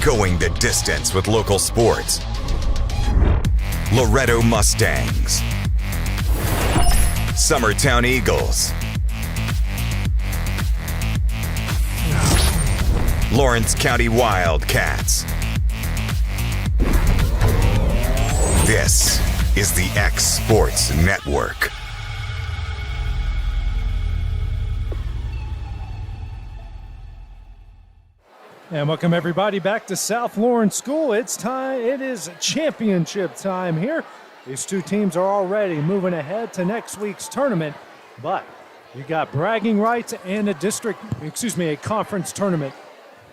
Going the distance with local sports. Loretto Mustangs. Summertown Eagles. Lawrence County Wildcats. This is the X Sports Network. And welcome everybody back to South Lawrence School. It's time. It is championship time here. These two teams are already moving ahead to next week's tournament, but you got bragging rights and a conference tournament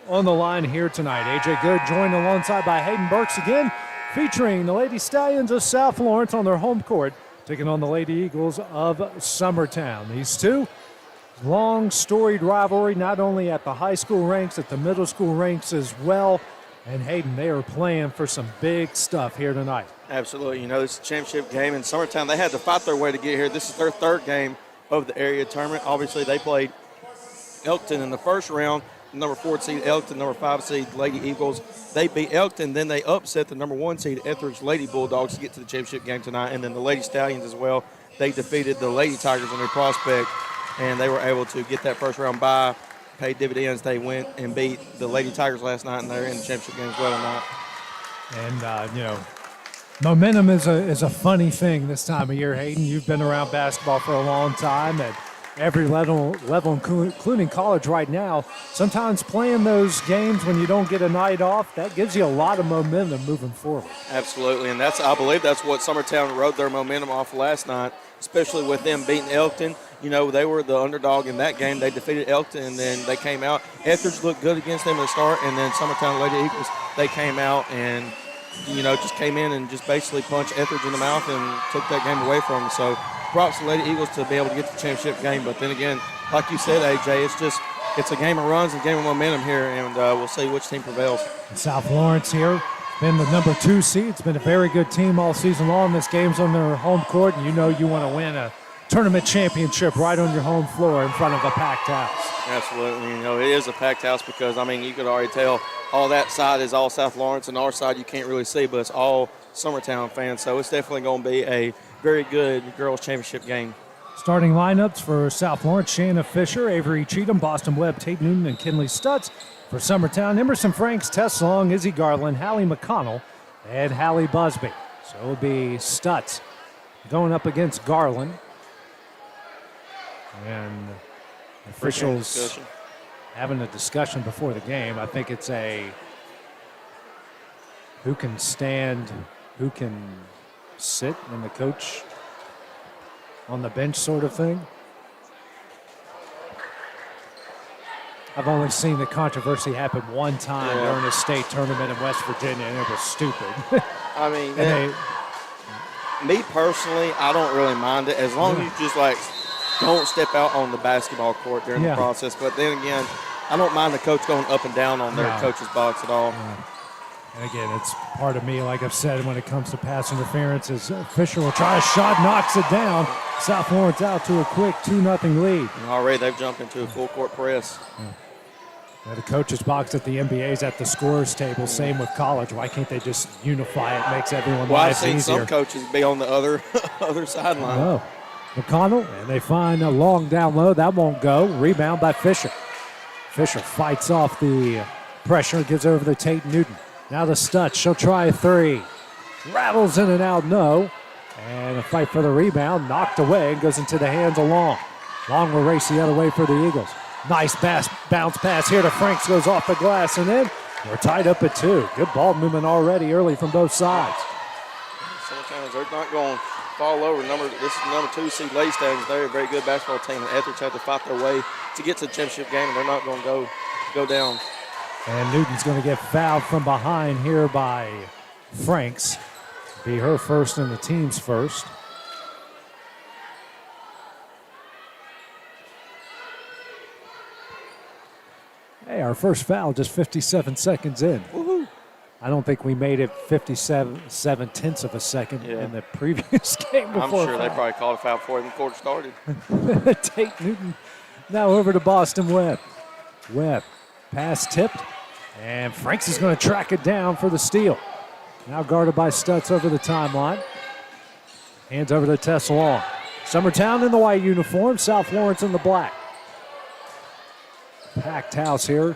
on the line here tonight. AJ Good joined alongside by Hayden Burks again, featuring the Lady Stallions of South Lawrence on their home court, taking on the Lady Eagles of Summertown. These two, long storied rivalry, not only at the high school ranks, at the middle school ranks as well. And Hayden, they are playing for some big stuff here tonight. Absolutely. You know, this is a championship game in Summertown. They had to fight their way to get here. This is their third game of the area tournament. Obviously, they played Elkton in the first round, number 4 seed Elkton, number 5 seed Lady Eagles. They beat Elkton, then they upset the number 1 seed Etheridge Lady Bulldogs to get to the championship game tonight. And then the Lady Stallions as well. They defeated the Lady Tigers on their prospect, and they were able to get that first round bye, pay dividends. They went and beat the Lady Tigers last night, and they're in the championship game as well tonight. And, momentum is a funny thing this time of year, Hayden. You've been around basketball for a long time at every level, including college right now. Sometimes playing those games when you don't get a night off, that gives you a lot of momentum moving forward. Absolutely, and I believe that's what Summertown rode their momentum off last night, especially with them beating Elkton. You know, they were the underdog in that game. They defeated Elkton, and then they came out. Etheridge looked good against them at the start, and then Summertown Lady Eagles, they came out and, just came in and just basically punched Etheridge in the mouth and took that game away from them. So props to Lady Eagles to be able to get the championship game. But then again, like you said, AJ, it's a game of runs and a game of momentum here, and we'll see which team prevails. South Lawrence here, been the number 2 seed. It's been a very good team all season long. This game's on their home court, and you want to win a tournament championship right on your home floor in front of a packed house. Absolutely. It is a packed house because, you could already tell all that side is all South Lawrence, and our side you can't really see, but it's all Summertown fans. So it's definitely going to be a very good girls championship game. Starting lineups for South Lawrence: Shanna Fisher, Avery Cheatham, Boston Webb, Tate Newton, and Kinley Stutz. For Summertown, Emerson Franks, Tess Long, Izzy Garland, Hallie McConnell, and Hallie Busby. So it'll be Stutz going up against Garland. And officials having a discussion before the game. I think it's a who can stand, who can sit, and the coach on the bench sort of thing. I've only seen the controversy happen one time during a state tournament in West Virginia, and it was stupid. Me personally, I don't really mind it as long as you just don't step out on the basketball court during the process. But then again, I don't mind the coach going up and down on their coach's box at all. And again, it's part of me, like I've said, when it comes to pass interference, is Fisher will try a shot, knocks it down. South Lawrence out to a quick 2-0 lead. And already they've jumped into a full court press. The coach's box at the NBA's at the scorer's table. Same with college. Why can't they just unify it? Makes everyone lives easier. I've seen some coaches be on the other sideline. Oh. McConnell, and they find a long down low. That won't go. Rebound by Fisher. Fisher fights off the pressure, gives over to Tate Newton. Now the Stutz. She'll try a 3. Rattles in and out, no. And a fight for the rebound. Knocked away and goes into the hands of Long. Long will race the other way for the Eagles. Nice bounce pass here to Franks. Goes off the glass, and then we're tied up at 2. Good ball movement already early from both sides. Sometimes they're not going fall over. This is the number 2 seed Lady Stallions. They're a very good basketball team, and Etheridge have to fight their way to get to the championship game, and they're not going to go down. And Newton's going to get fouled from behind here by Franks. Be her first and the team's first. Hey, our first foul just 57 seconds in. Woohoo! I don't think we made it 57/7 of a second in the previous game before. I'm sure they probably called a foul before the quarter started. Tate Newton now over to Boston Webb. Webb, pass tipped. And Franks is going to track it down for the steal. Now guarded by Stutz over the timeline. Hands over to Tess Long. Summertown in the white uniform, South Lawrence in the black. Packed house here.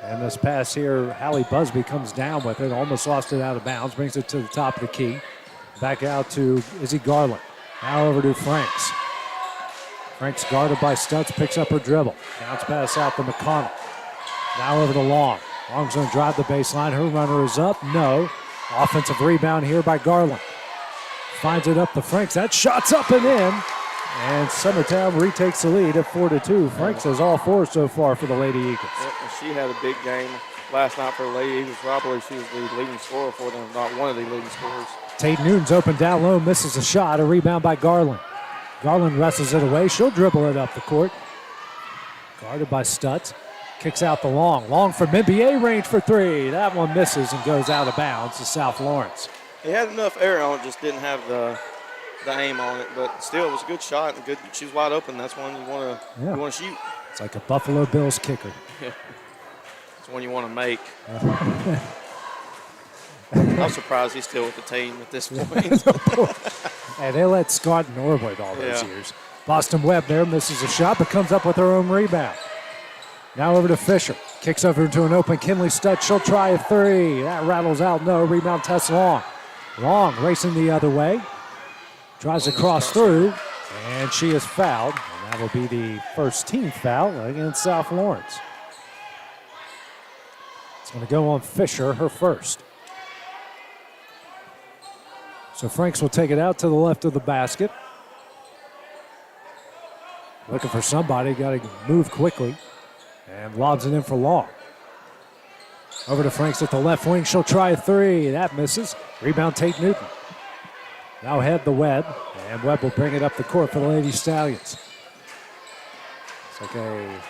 And this pass here, Hallie Busby comes down with it. Almost lost it out of bounds. Brings it to the top of the key. Back out to Izzy Garland. Now over to Franks. Franks guarded by Stutz, picks up her dribble. Bounce pass out to McConnell. Now over to Long. Long's going to drive the baseline. Her runner is up. No. Offensive rebound here by Garland. Finds it up to Franks. That shot's up and in. And Summertown retakes the lead at 4-2. Franks has all 4 so far for the Lady Eagles. Yep, and she had a big game last night for the Lady Eagles. I believe she was the leading scorer for them, not one of the leading scorers. Tate Newton's open down low, misses a shot. A rebound by Garland. Garland wrestles it away. She'll dribble it up the court. Guarded by Stutz. Kicks out the Long. Long from NBA range for 3. That one misses and goes out of bounds to South Lawrence. He had enough air on it, just didn't have the aim on it, but still it was a good shot and good. She was wide open. That's one you want to shoot. It's like a Buffalo Bills kicker. It's one you want to make. I'm surprised he's still with the team at this point. Hey, they let Scott Norwood all those years. Boston Webb there misses a shot, but comes up with her own rebound. Now over to Fisher. Kicks over to an open Kinley Stutz. She'll try a 3. That rattles out. No. Rebound Tess Long. Long racing the other way. Tries to cross through, and she is fouled. And that will be the first team foul against South Lawrence. It's going to go on Fisher, her first. So Franks will take it out to the left of the basket. Looking for somebody, got to move quickly. And lobs it in for Long. Over to Franks at the left wing. She'll try a 3. That misses. Rebound Tate Newton. Now head the Webb. And Webb will bring it up the court for the Lady Stallions. It's like a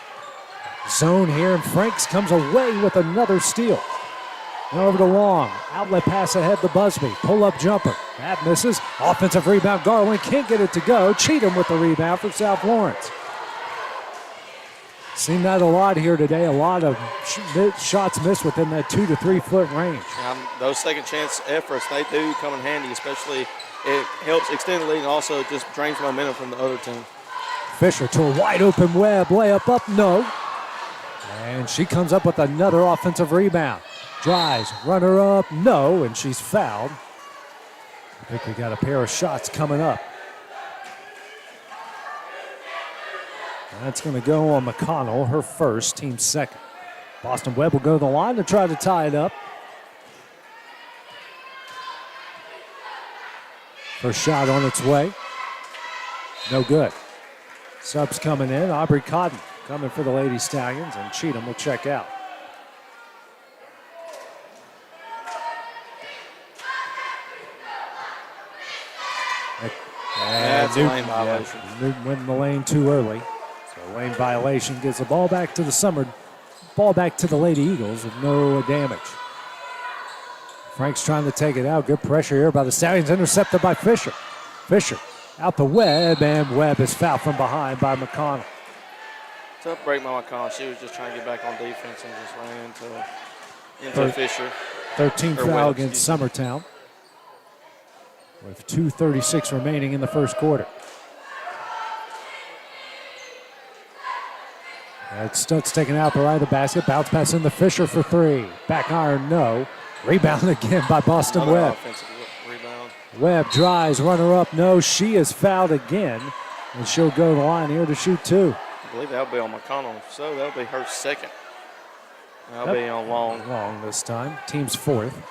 zone here. And Franks comes away with another steal. Now over to Long. Outlet pass ahead to Busby. Pull-up jumper. That misses. Offensive rebound. Garland can't get it to go. Cheatham with the rebound for South Lawrence. Seen that a lot here today. A lot of shots missed within that 2 to 3 foot range. Those second chance efforts, they do come in handy, especially it helps extend the lead and also just drains momentum from the other team. Fisher to a wide open Webb. Layup up, no. And she comes up with another offensive rebound. Drives, runner up, no, and she's fouled. I think we got a pair of shots coming up. That's going to go on McConnell, her first, team second. Boston Webb will go to the line to try to tie it up. First shot on its way. No good. Subs coming in. Aubrey Cotton coming for the Lady Stallions, and Cheatham will check out. That's a lane violation. Newton went in the lane too early. So lane violation gives the ball back to the Lady Eagles with no damage. Frank's trying to take it out. Good pressure here by the Stallions. Intercepted by Fisher. Fisher out the Webb, and Webb is fouled from behind by McConnell. Tough break by McConnell. She was just trying to get back on defense and just ran into Fisher. 13th foul against Summertown, with 2:36 remaining in the first quarter. Stutz taken out the right of the basket. Bounce pass in the Fisher for 3. Back iron, no. Rebound again by Boston Webb. Rebound. Webb drives, runner up, no. She is fouled again, and she'll go to the line here to shoot 2. I believe that'll be on McConnell, so that'll be her second. That'll be on Long. Long this time. Team's fourth.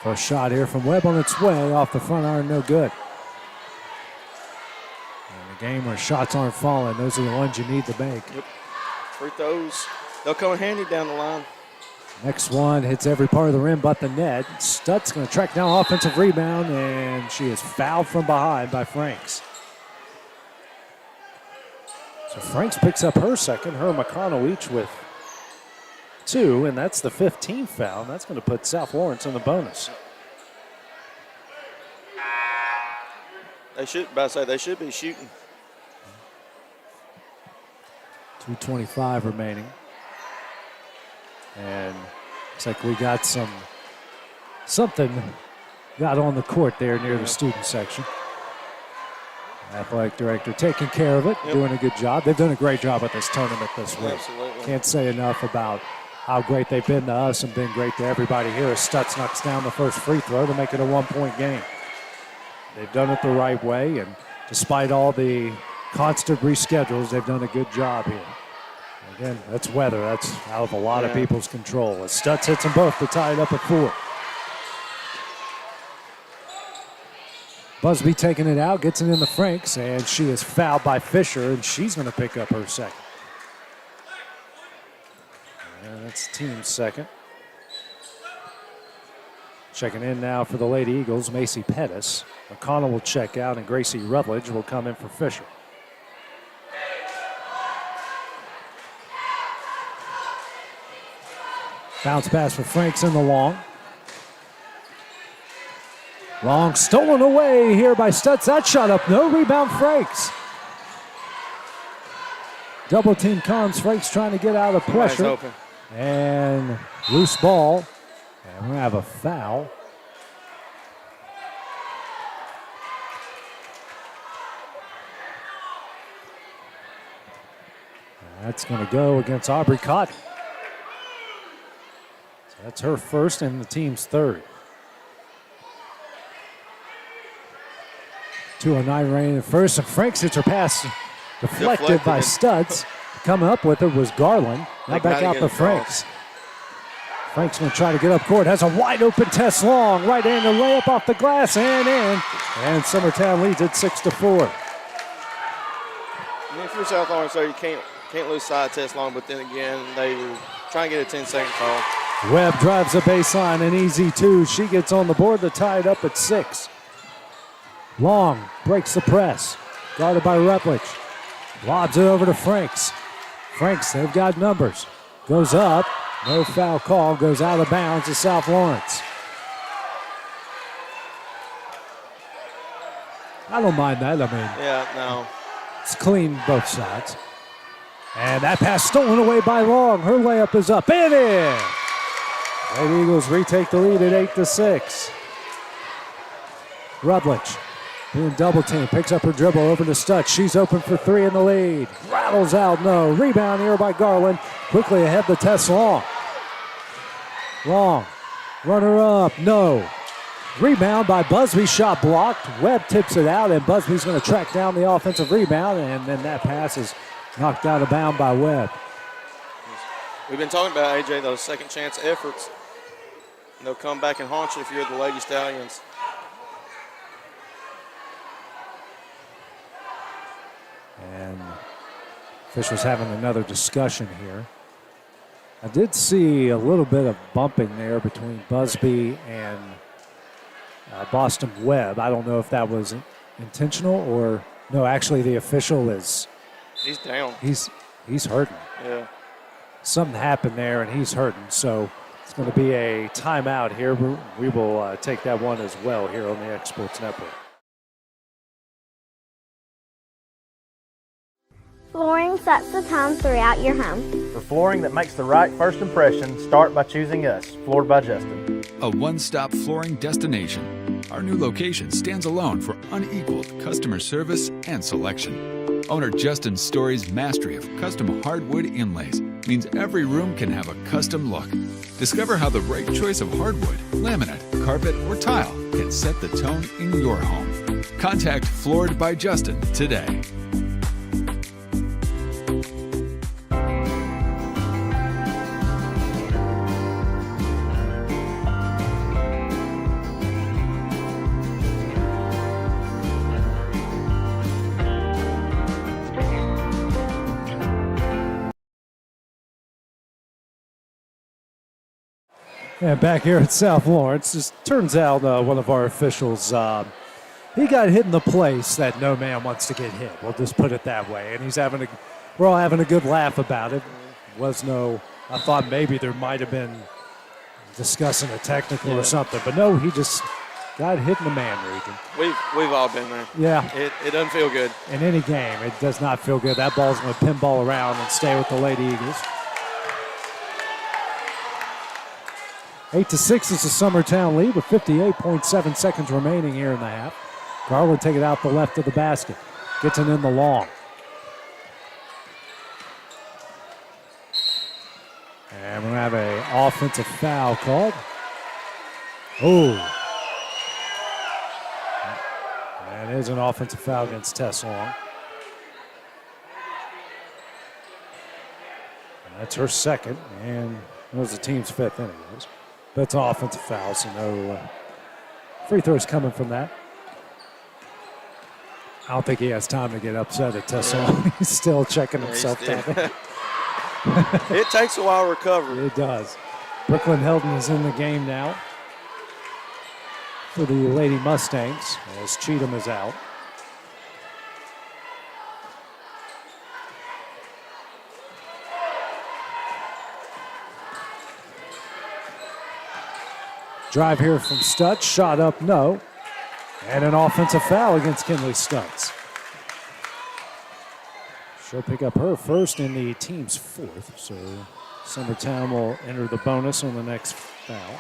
First shot here from Webb on its way off the front iron, no good. In a game where shots aren't falling, those are the ones you need to make. Yep. Free throws, they'll come in handy down the line. Next one hits every part of the rim but the net. Stutz going to track down offensive rebound, and she is fouled from behind by Franks. So Franks picks up her second, her and McConnell each with 2, and that's the 15th foul. And that's going to put South Lawrence in the bonus. They should be shooting. 2:25 remaining. And looks like we got something got on the court there near the student section. Athletic director taking care of it, doing a good job. They've done a great job at this tournament this week. Absolutely. Can't say enough about how great they've been to us and been great to everybody here as Stutz knocks down the first free throw to make it a 1-point game. They've done it the right way, and despite all the constant reschedules, they've done a good job here. Again, that's weather. That's out of a lot of people's control. As Stutz hits them both to tie it up at 4. Busby taking it out, gets it in the Franks, and she is fouled by Fisher, and she's going to pick up her second. And that's team's second. Checking in now for the Lady Eagles, Macy Pettis. McConnell will check out, and Gracie Rutledge will come in for Fisher. Bounce pass for Franks in the long. Long stolen away here by Stutz. That shot up, no rebound Franks. Double team comes, Franks trying to get out of pressure. Open. And loose ball. And we're going to have a foul. That's going to go against Aubrey Cotton. So that's her first and the team's third. 2:09 remaining in the first, and Franks hits her pass deflected by Stutz. Coming up with her was Garland. Now back out to Franks. Franks going to try to get up court. Has a wide open Tess Long. Right-handed layup off the glass and in. And Summertown leads it 6-4. I mean, if you're South Lawrence, so you can't lose sight of Tess Long, but then again, they were trying to get a 10-second call. Webb drives the baseline, an easy 2. She gets on the board to tie it up at 6. Long breaks the press. Guarded by Rutledge. Lobs it over to Franks. Franks, they've got numbers. Goes up. No foul call. Goes out of bounds to South Lawrence. I don't mind that. I mean, Yeah, no. it's clean both sides. And that pass stolen away by Long. Her layup is up and in. Lady Eagles retake the lead at 8-6. Rutledge being double team, picks up her dribble over to Stutz. She's open for 3 in the lead. Rattles out, no. Rebound here by Garland. Quickly ahead to Tess Long. Long, runner up, no. Rebound by Busby, shot blocked. Webb tips it out, and Busby's going to track down the offensive rebound, and then that pass is knocked out of bounds by Webb. We've been talking about, AJ, those second chance efforts. They'll come back and haunt you if you're the Lady Stallions. And Fisher's having another discussion here. I did see a little bit of bumping there between Busby and Boston Webb. I don't know if that was intentional or no. Actually, the official is. He's down. He's hurting. Yeah. Something happened there, and he's hurting. So it's going to be a timeout here. We will take that one as well here on the X Sports Network. Flooring sets the tone throughout your home. For flooring that makes the right first impression, start by choosing us, Floored by Justin. A one-stop flooring destination. Our new location stands alone for unequaled customer service and selection. Owner Justin Story's mastery of custom hardwood inlays means every room can have a custom look. Discover how the right choice of hardwood, laminate, carpet, or tile can set the tone in your home. Contact Floored by Justin today. And back here at South Lawrence, just turns out one of our officials, he got hit in the place that no man wants to get hit. We'll just put it that way. And we're all having a good laugh about it. I thought maybe there might have been discussing a technical or something, but no, he just got hit in the man region. We've all been there. Yeah. It doesn't feel good. In any game, it does not feel good. That ball's going to pinball around and stay with the Lady Eagles. 8-6 is the Summertown lead with 58.7 seconds remaining here in the half. Garland take it out the left of the basket. Gets it in the long. And we're going to have an offensive foul called. Oh. And it is an offensive foul against Tess Long. And that's her second, and it was the team's fifth anyways. That's an offensive foul, so no free throws coming from that. I don't think he has time to get upset at Tess Long. He's still checking himself down. It takes a while to recover. It does. Brooklyn Hilton is in the game now for the Lady Mustangs as Cheatham is out. Drive here from Stutz, shot up, no. And an offensive foul against Kinley Stutz. She'll pick up her first in the team's fourth, so Summertown will enter the bonus on the next foul.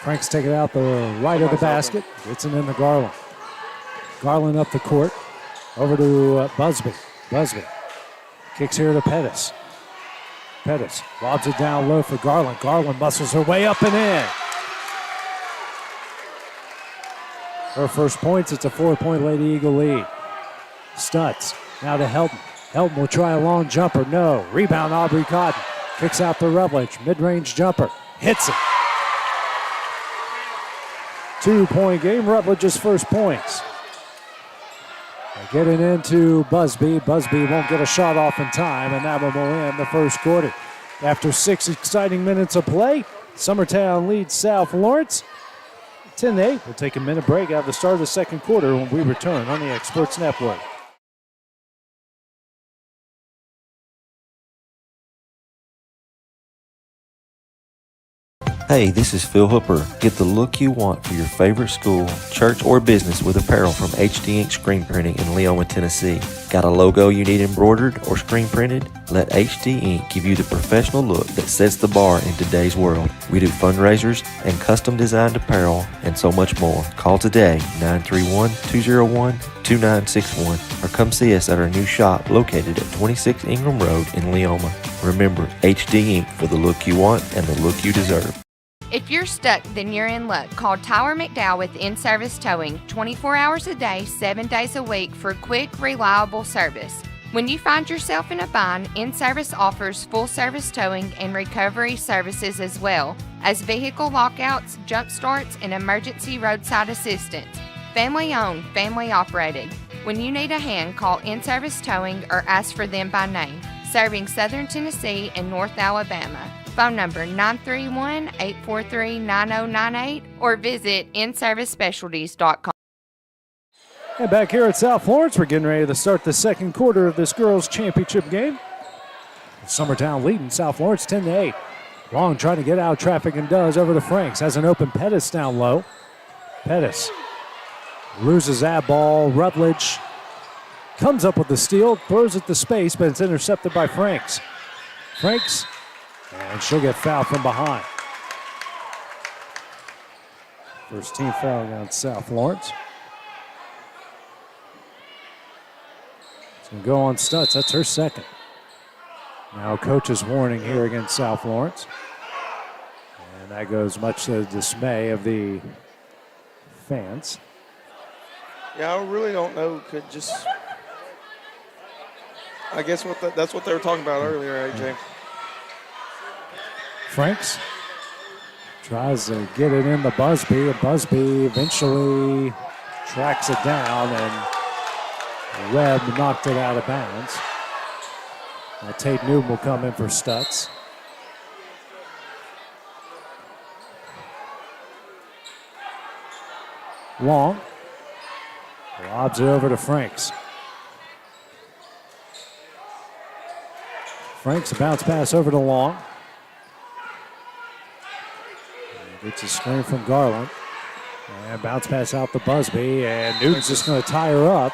Franks take it out the right of the basket. Gets it into Garland. Garland up the court. Over to Busby. Busby kicks here to Pettis. Pettis lobs it down low for Garland. Garland muscles her way up and in. Her first points, it's a 4-point Lady Eagle lead. Stutz now to Helton. Helton will try a long jumper, no. Rebound Aubrey Cotton. Kicks out the Rutledge, mid-range jumper. Hits it. 2-point game, Rutledge's first points. Getting into Busby. Busby won't get a shot off in time, and that one will end the first quarter. After 6 exciting minutes of play, Summertown leads South Lawrence 10-8. We'll take a minute break out of the start of the second quarter when we return on the Experts Network. Hey, this is Phil Hooper. Get the look you want for your favorite school, church, or business with apparel from HD Ink Screen Printing in Leoma, Tennessee. Got a logo you need embroidered or screen printed? Let HD Ink give you the professional look that sets the bar in today's world. We do fundraisers and custom designed apparel and so much more. Call today, 931-201-2961, or come see us at our new shop located at 26 Ingram Road in Leoma. Remember, HD Ink for the look you want and the look you deserve. If you're stuck, then you're in luck. Call Tyler McDowell with In-Service Towing, 24 hours a day, 7 days a week for quick, reliable service. When you find yourself in a bind, In-Service offers full-service towing and recovery services as well as vehicle lockouts, jump starts, and emergency roadside assistance. Family-owned, family-operated. When you need a hand, call In-Service Towing or ask for them by name. Serving Southern Tennessee and North Alabama. Phone number 931-843-9098 or visit inservicespecialties.com. And back here at South Lawrence, we're getting ready to start the second quarter of this girls' championship game. Summertown leading South Lawrence 10-8. Long trying to get out of traffic and does over to Franks. Has an open Pettis down low. Pettis loses that ball. Rutledge comes up with the steal, throws it to space, but it's intercepted by Franks. Franks, and she'll get fouled from behind. First team foul against South Lawrence. It's going to go on Stutz. That's her second. Now coach's warning here against South Lawrence. And that goes much to the dismay of the fans. Yeah, I really don't know. I guess that's what they were talking about earlier, AJ. Franks tries to get it into Busby, and Busby eventually tracks it down, and Webb knocked it out of bounds. Now Tate Newton will come in for Stutz. Long lobs it over to Franks. Franks, a bounce pass over to Long. It's a screen from Garland. And bounce pass out to Busby. And Newton's just going to tie her up.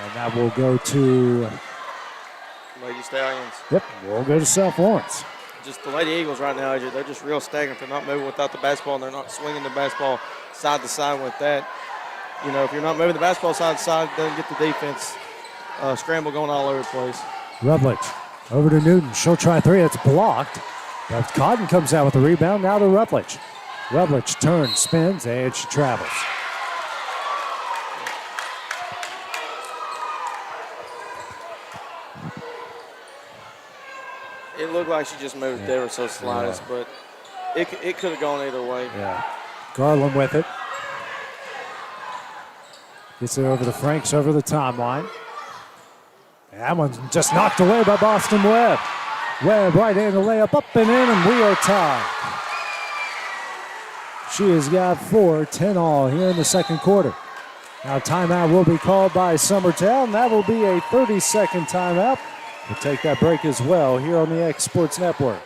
And that will go to Lady Stallions. Yep, we'll go to South Lawrence. Just the Lady Eagles right now, they're just real stagnant. They're not moving without the basketball, and they're not swinging the basketball side to side with that. You know, if you're not moving the basketball side to side, it doesn't get the defense scramble going all over the place. Rutledge over to Newton. She'll try three. It's blocked. But Cotton comes out with the rebound. Now to Rutledge. Rutledge turns, spins, and she travels. It looked like she just moved it ever so slightest, but it could have gone either way. Yeah. Garland with it. Gets it over to Franks over the timeline. And that one's just knocked away by Boston Webb. Webb right-handed layup up and in, and we are tied. She has got 4, 10 all here in the second quarter. Now timeout will be called by Summertown. That will be a 30-second timeout. We'll take that break as well here on the X Sports Network.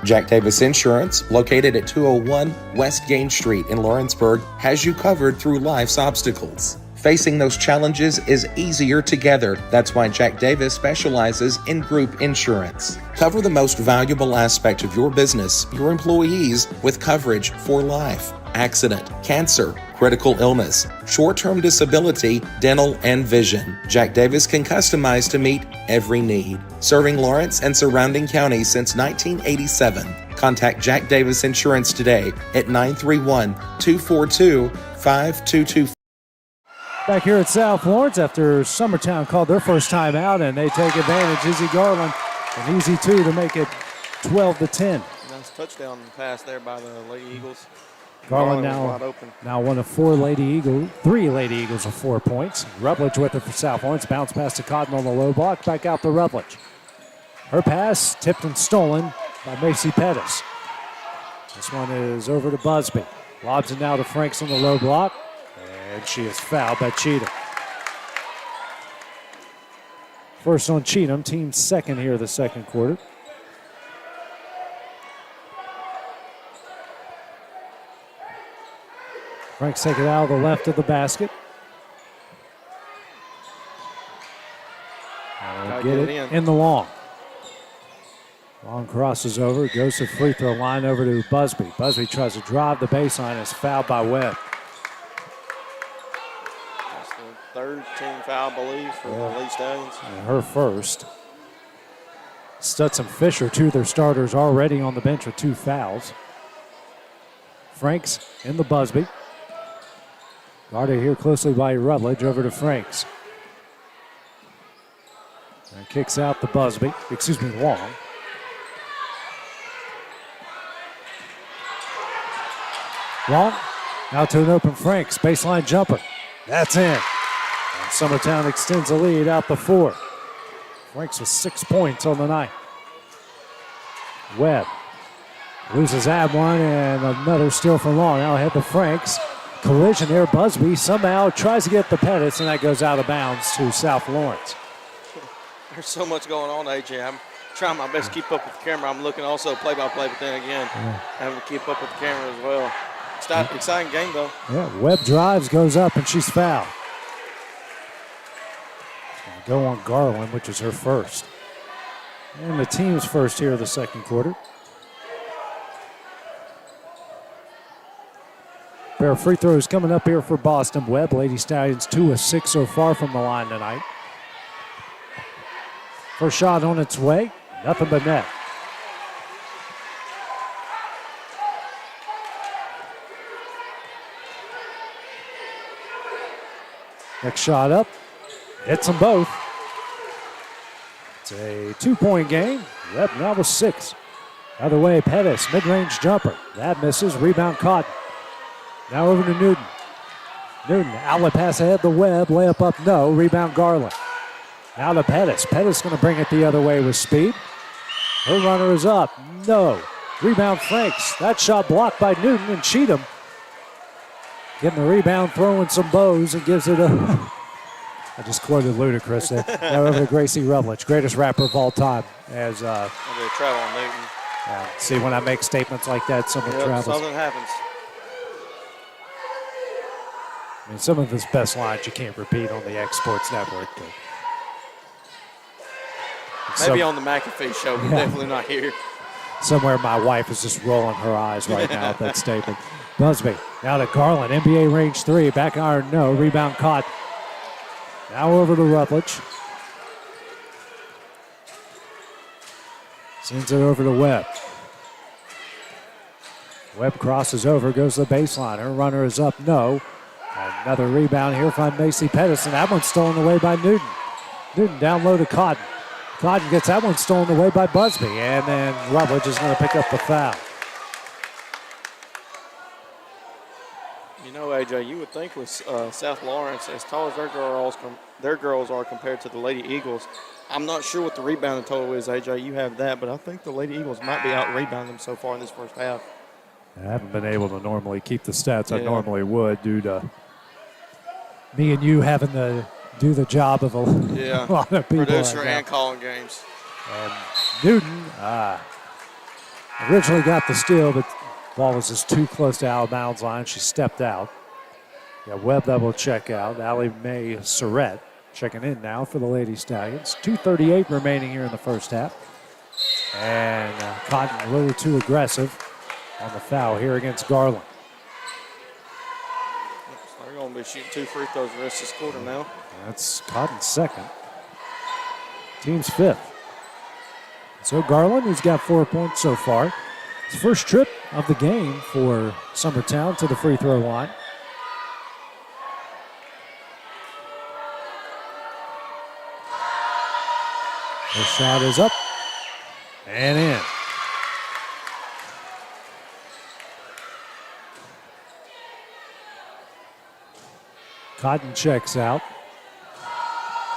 Jack Davis Insurance, located at 201 West Gain Street in Lawrenceburg, has you covered through life's obstacles. Facing those challenges is easier together. That's why Jack Davis specializes in group insurance. Cover the most valuable aspect of your business, your employees, with coverage for life, accident, cancer, critical illness, short-term disability, dental, and vision. Jack Davis can customize to meet every need. Serving Lawrence and surrounding counties since 1987. Contact Jack Davis Insurance today at 931-242-5224. Back here at South Lawrence after Summertown called their first time out, and they take advantage. Izzy Garland, an easy two to make it 12-10. Nice touchdown pass there by the Lady Eagles. Garland wide open. now one of 3 Lady Eagles with 4 points. Rutledge with it for South Lawrence. Bounce pass to Cotton on the low block. Back out to Rutledge. Her pass tipped and stolen by Macy Pettis. This one is over to Busby. Lobs it now to Franks on the low block. And she is fouled by Cheatham. First on Cheatham, team second here the second quarter. Franks take it out of the left of the basket. Get it in the long. Long crosses over, goes to free throw line over to Busby. Busby tries to drive the baseline, is fouled by Webb. That's the third team foul, I believe, for the Lee Stallions. And her first. Stutz and Fisher, 2 of their starters already on the bench with 2 fouls. Franks in the Busby. Guarded here closely by Rutledge, over to Franks. And kicks out the Busby, Long. Long, out to an open Franks, baseline jumper. That's in. And Summertown extends the lead out the 4. Franks with 6 points on the night. Webb loses that one, and another steal from Long. Now ahead to Franks. Collision there. Busby somehow tries to get the Pettis, and that goes out of bounds to South Lawrence. There's so much going on, AJ. I'm trying my best to keep up with the camera. I'm looking also play-by-play, but then again, having to keep up with the camera as well. Exciting game, though. Yeah, Webb drives, goes up, and she's fouled. Go on Garland, which is her first. And the team's first here of the second quarter. Pair of free throws coming up here for Boston Webb. Lady Stallions 2 of 6 so far from the line tonight. First shot on its way, nothing but net. Next shot up, hits them both. It's a 2-point game. Webb now with 6. Other way, Pettis, mid-range jumper. That misses, rebound Cotton. Now over to Newton. Newton, outlet pass ahead to Webb, layup up, no, rebound Garland. Now to Pettis. Pettis going to bring it the other way with speed. Her runner is up, no. Rebound Franks. That shot blocked by Newton, and Cheatham getting the rebound, throwing some bows, and gives it a I just quoted Ludacris there. Now over to Gracie Rutledge, greatest rapper of all time. As travel on Newton. see, when I make statements like that, someone travels. Something happens. I mean, some of his best lines you can't repeat on the X Sports Network. Maybe on the McAfee show, but definitely not here. Somewhere my wife is just rolling her eyes right now at that statement. Busby, now to Garland, NBA range 3, back iron, no, rebound caught. Now over to Rutledge. Sends it over to Webb. Webb crosses over, goes to the baseline. Her runner is up, no. Another rebound here from Macy Pedersen. That one's stolen away by Newton. Newton down low to Cotton. Cotton gets that one stolen away by Busby. And then Rutledge is going to pick up the foul. You know, AJ, you would think with South Lawrence, as tall as their girls are compared to the Lady Eagles, I'm not sure what the rebounding total is, AJ. You have that, but I think the Lady Eagles might be out-rebounding them so far in this first half. I haven't been able to normally keep the stats I normally would due to me and you having to do the job of a lot of people. Producer and calling games. And Newton originally got the steal, but the ball was just too close to out of bounds line. She stepped out. Webb that will check out. Allie Mae Surrett checking in now for the Lady Stallions. 2:38 remaining here in the first half. And Cotton a little too aggressive on the foul here against Garland. They're going to be shooting 2 free throws the rest of this quarter now. That's Cotton's second. Team's fifth. So Garland, who's got 4 points so far. His first trip of the game for Summertown to the free throw line. The shot is up and in. Cotton checks out.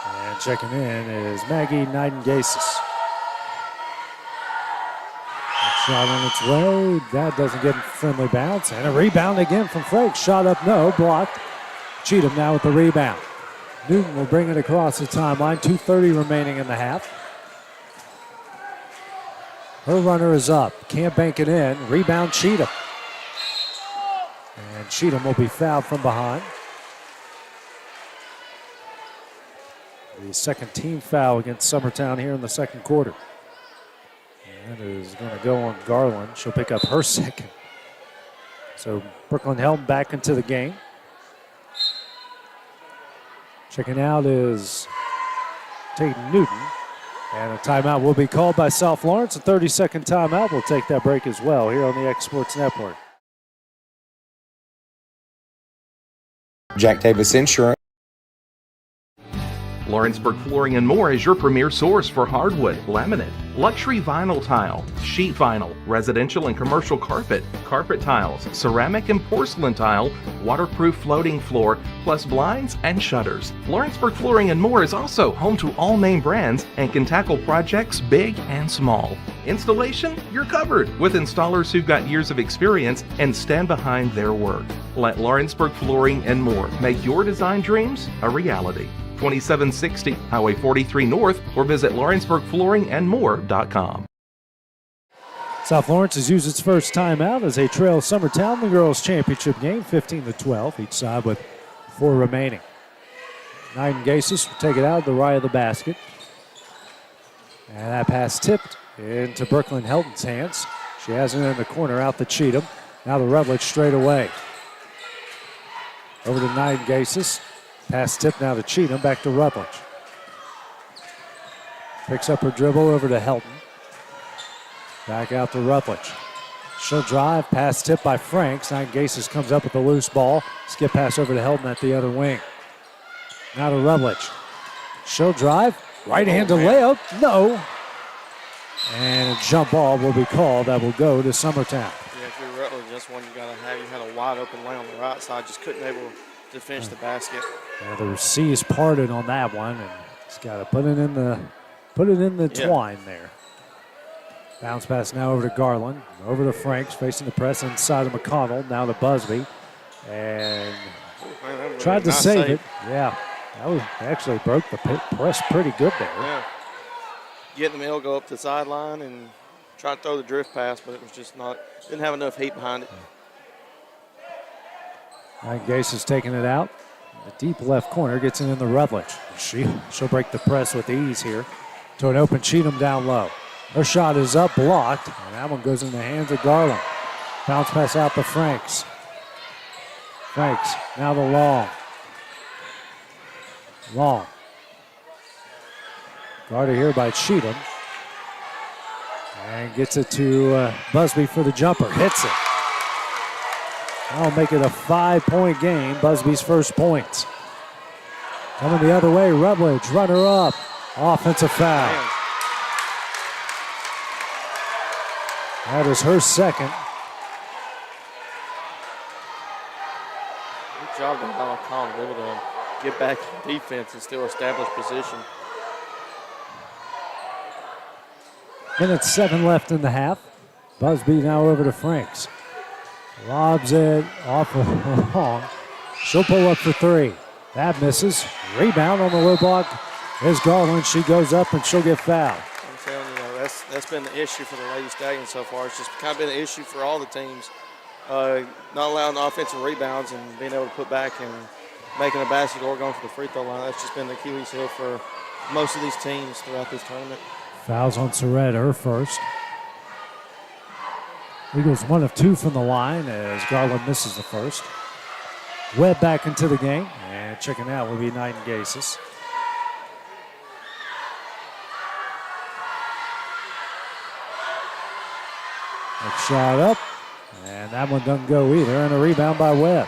And checking in is Maggie Nidengasis. Shot on its way. That doesn't get a friendly bounce. And a rebound again from Frank. Shot up, no. Blocked. Cheatham now with the rebound. Newton will bring it across the timeline. 2:30 remaining in the half. Her runner is up. Can't bank it in. Rebound Cheatham. And Cheatham will be fouled from behind. The second team foul against Summertown here in the second quarter. That is going to go on Garland. She'll pick up her second. So Brooklyn Helm back into the game. Checking out is Tatum Newton. And a timeout will be called by South Lawrence. A 30-second timeout. We'll take that break as well here on the X Sports Network. Jack Davis Insurance. Lawrenceburg Flooring and More is your premier source for hardwood, laminate, luxury vinyl tile, sheet vinyl, residential and commercial carpet, carpet tiles, ceramic and porcelain tile, waterproof floating floor, plus blinds and shutters. Lawrenceburg Flooring and More is also home to all name brands and can tackle projects big and small. Installation? You're covered with installers who've got years of experience and stand behind their work. Let Lawrenceburg Flooring and More make your design dreams a reality. 2760 Highway 43 North, or visit LawrenceburgFlooringandMore.com. South Lawrence has used its first timeout as they trail Summertown in the girls' championship game, 15-12, each side with 4 remaining. Nidengasis will take it out of the right of the basket. And that pass tipped into Brooklyn Helton's hands. She has it in the corner out to Cheatham. Now to Rutledge straight away. Over to Nidengasis. Pass tip now to Cheatham, back to Rutledge. Picks up her dribble over to Helton. Back out to Rutledge. She'll drive, pass tip by Franks. Nidengasis comes up with the loose ball. Skip pass over to Helton at the other wing. Now to Rutledge. She'll drive, right-handed layup, no. And a jump ball will be called. That will go to Summertown. Yeah, if you're Rutledge, that's one you got to have. You had a wide open lane on the right side, just couldn't able to finish the basket. The C's parted on that one, and he's got to put it in the twine there. Bounce pass now over to Garland, over to Franks, facing the press inside of McConnell. Now to Busby, and tried to save it. Yeah, They actually broke the press pretty good there. Yeah. Get in the middle, go up to the sideline, and try to throw the drift pass, but it was just didn't have enough heat behind it. Gase is taking it out. The deep left corner gets it in the Rutledge. She'll break the press with ease here to an open Cheatham down low. Her shot is up, blocked, and that one goes in the hands of Garland. Bounce pass out to Franks. Franks, now the long. Long. Guarded here by Cheatham. And gets it to Busby for the jumper. Hits it. That'll make it a 5-point game. Busby's first points. Coming the other way, Rutledge, runner up. Offensive foul. Man. That is her second. Good job by Collins, able to get back in defense and still establish position. Minute 7 left in the half. Busby now over to Franks. Lobs it off of long. She'll pull up for 3. That misses. Rebound on the low block is Garland. She goes up and she'll get fouled. I'm telling you, that's been the issue for the Lady Stallions so far. It's just kind of been an issue for all the teams. Not allowing the offensive rebounds and being able to put back and making a basket or going for the free throw line. That's just been the Achilles heel for most of these teams throughout this tournament. Fouls on Soretta, her first. Eagles 1 of 2 from the line as Garland misses the first. Webb back into the game, and checking out will be Knight and Gases. Next shot up, and that one doesn't go either, and a rebound by Webb.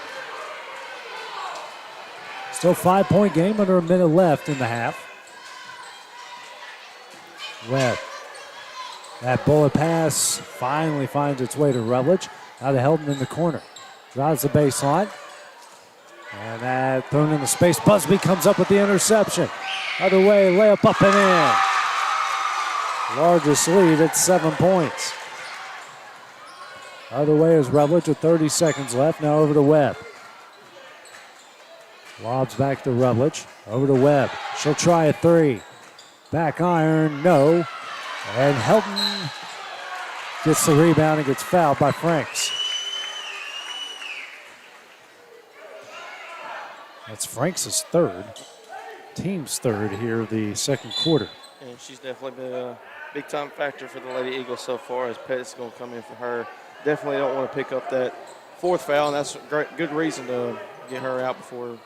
Still 5-point game, under a minute left in the half. Webb. That bullet pass finally finds its way to Rutledge. Now to Helton in the corner. Drives the baseline. And that thrown in the space. Busby comes up with the interception. Other way, layup up and in. Largest lead at 7 points. Other way is Rutledge with 30 seconds left. Now over to Webb. Lobs back to Rutledge. Over to Webb. She'll try a 3. Back iron, no. And Helton gets the rebound and gets fouled by Franks. That's Franks' third. Team's third here the second quarter. And she's definitely been a big-time factor for the Lady Eagles so far as Pettit's going to come in for her. Definitely don't want to pick up that 4th foul, and that's a good reason to get her out before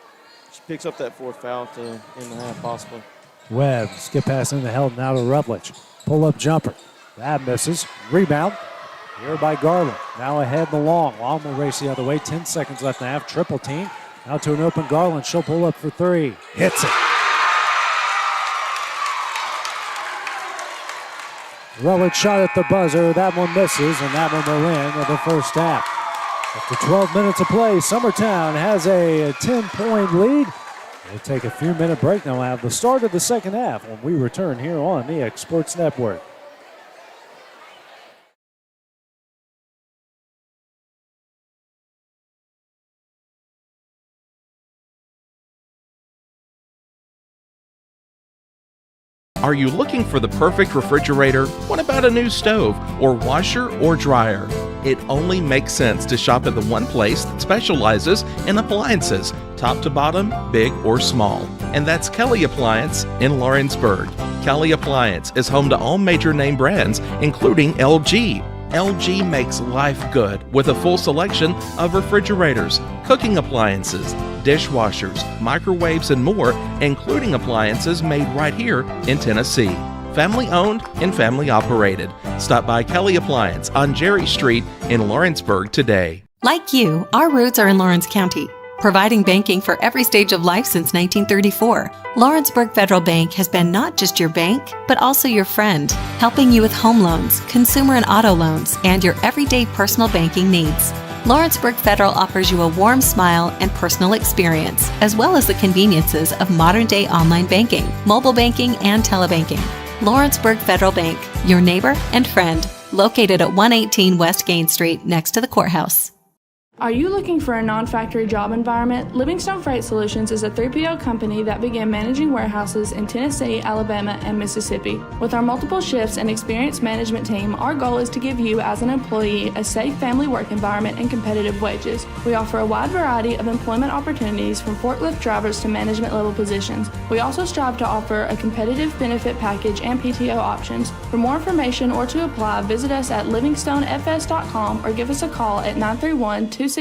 she picks up that 4th foul to end the half possibly. Webb, skip pass into Helton, now to Rutledge. Pull-up jumper. That misses. Rebound. Here by Garland. Now ahead the long. Long will race the other way. 10 seconds left in the half. Triple team. Now to an open Garland. She'll pull up for 3. Hits it. Rutledge shot at the buzzer. That one misses, and that one will end of the first half. After 12 minutes of play, Summertown has a 10-point lead. We'll take a few-minute break, and we'll have the start of the second half when we return here on the X Sports Network. Are you looking for the perfect refrigerator? What about a new stove or washer or dryer? It only makes sense to shop at the one place that specializes in appliances, top to bottom, big or small. And that's Kelly Appliance in Lawrenceburg. Kelly Appliance is home to all major name brands, including LG. LG makes life good with a full selection of refrigerators, cooking appliances, dishwashers, microwaves, and more, including appliances made right here in Tennessee. Family owned and family operated. Stop by Kelly Appliance on Jerry Street in Lawrenceburg today. Like you, our roots are in Lawrence County, providing banking for every stage of life since 1934. Lawrenceburg Federal Bank has been not just your bank, but also your friend, helping you with home loans, consumer and auto loans, and your everyday personal banking needs. Lawrenceburg Federal offers you a warm smile and personal experience, as well as the conveniences of modern-day online banking, mobile banking, and telebanking. Lawrenceburg Federal Bank, your neighbor and friend, located at 118 West Gain Street next to the courthouse. Are you looking for a non-factory job environment? Livingstone Freight Solutions is a 3PL company that began managing warehouses in Tennessee, Alabama, and Mississippi. With our multiple shifts and experienced management team, our goal is to give you as an employee a safe family work environment and competitive wages. We offer a wide variety of employment opportunities from forklift drivers to management level positions. We also strive to offer a competitive benefit package and PTO options. For more information or to apply, visit us at livingstonefs.com or give us a call at 931-269-3255.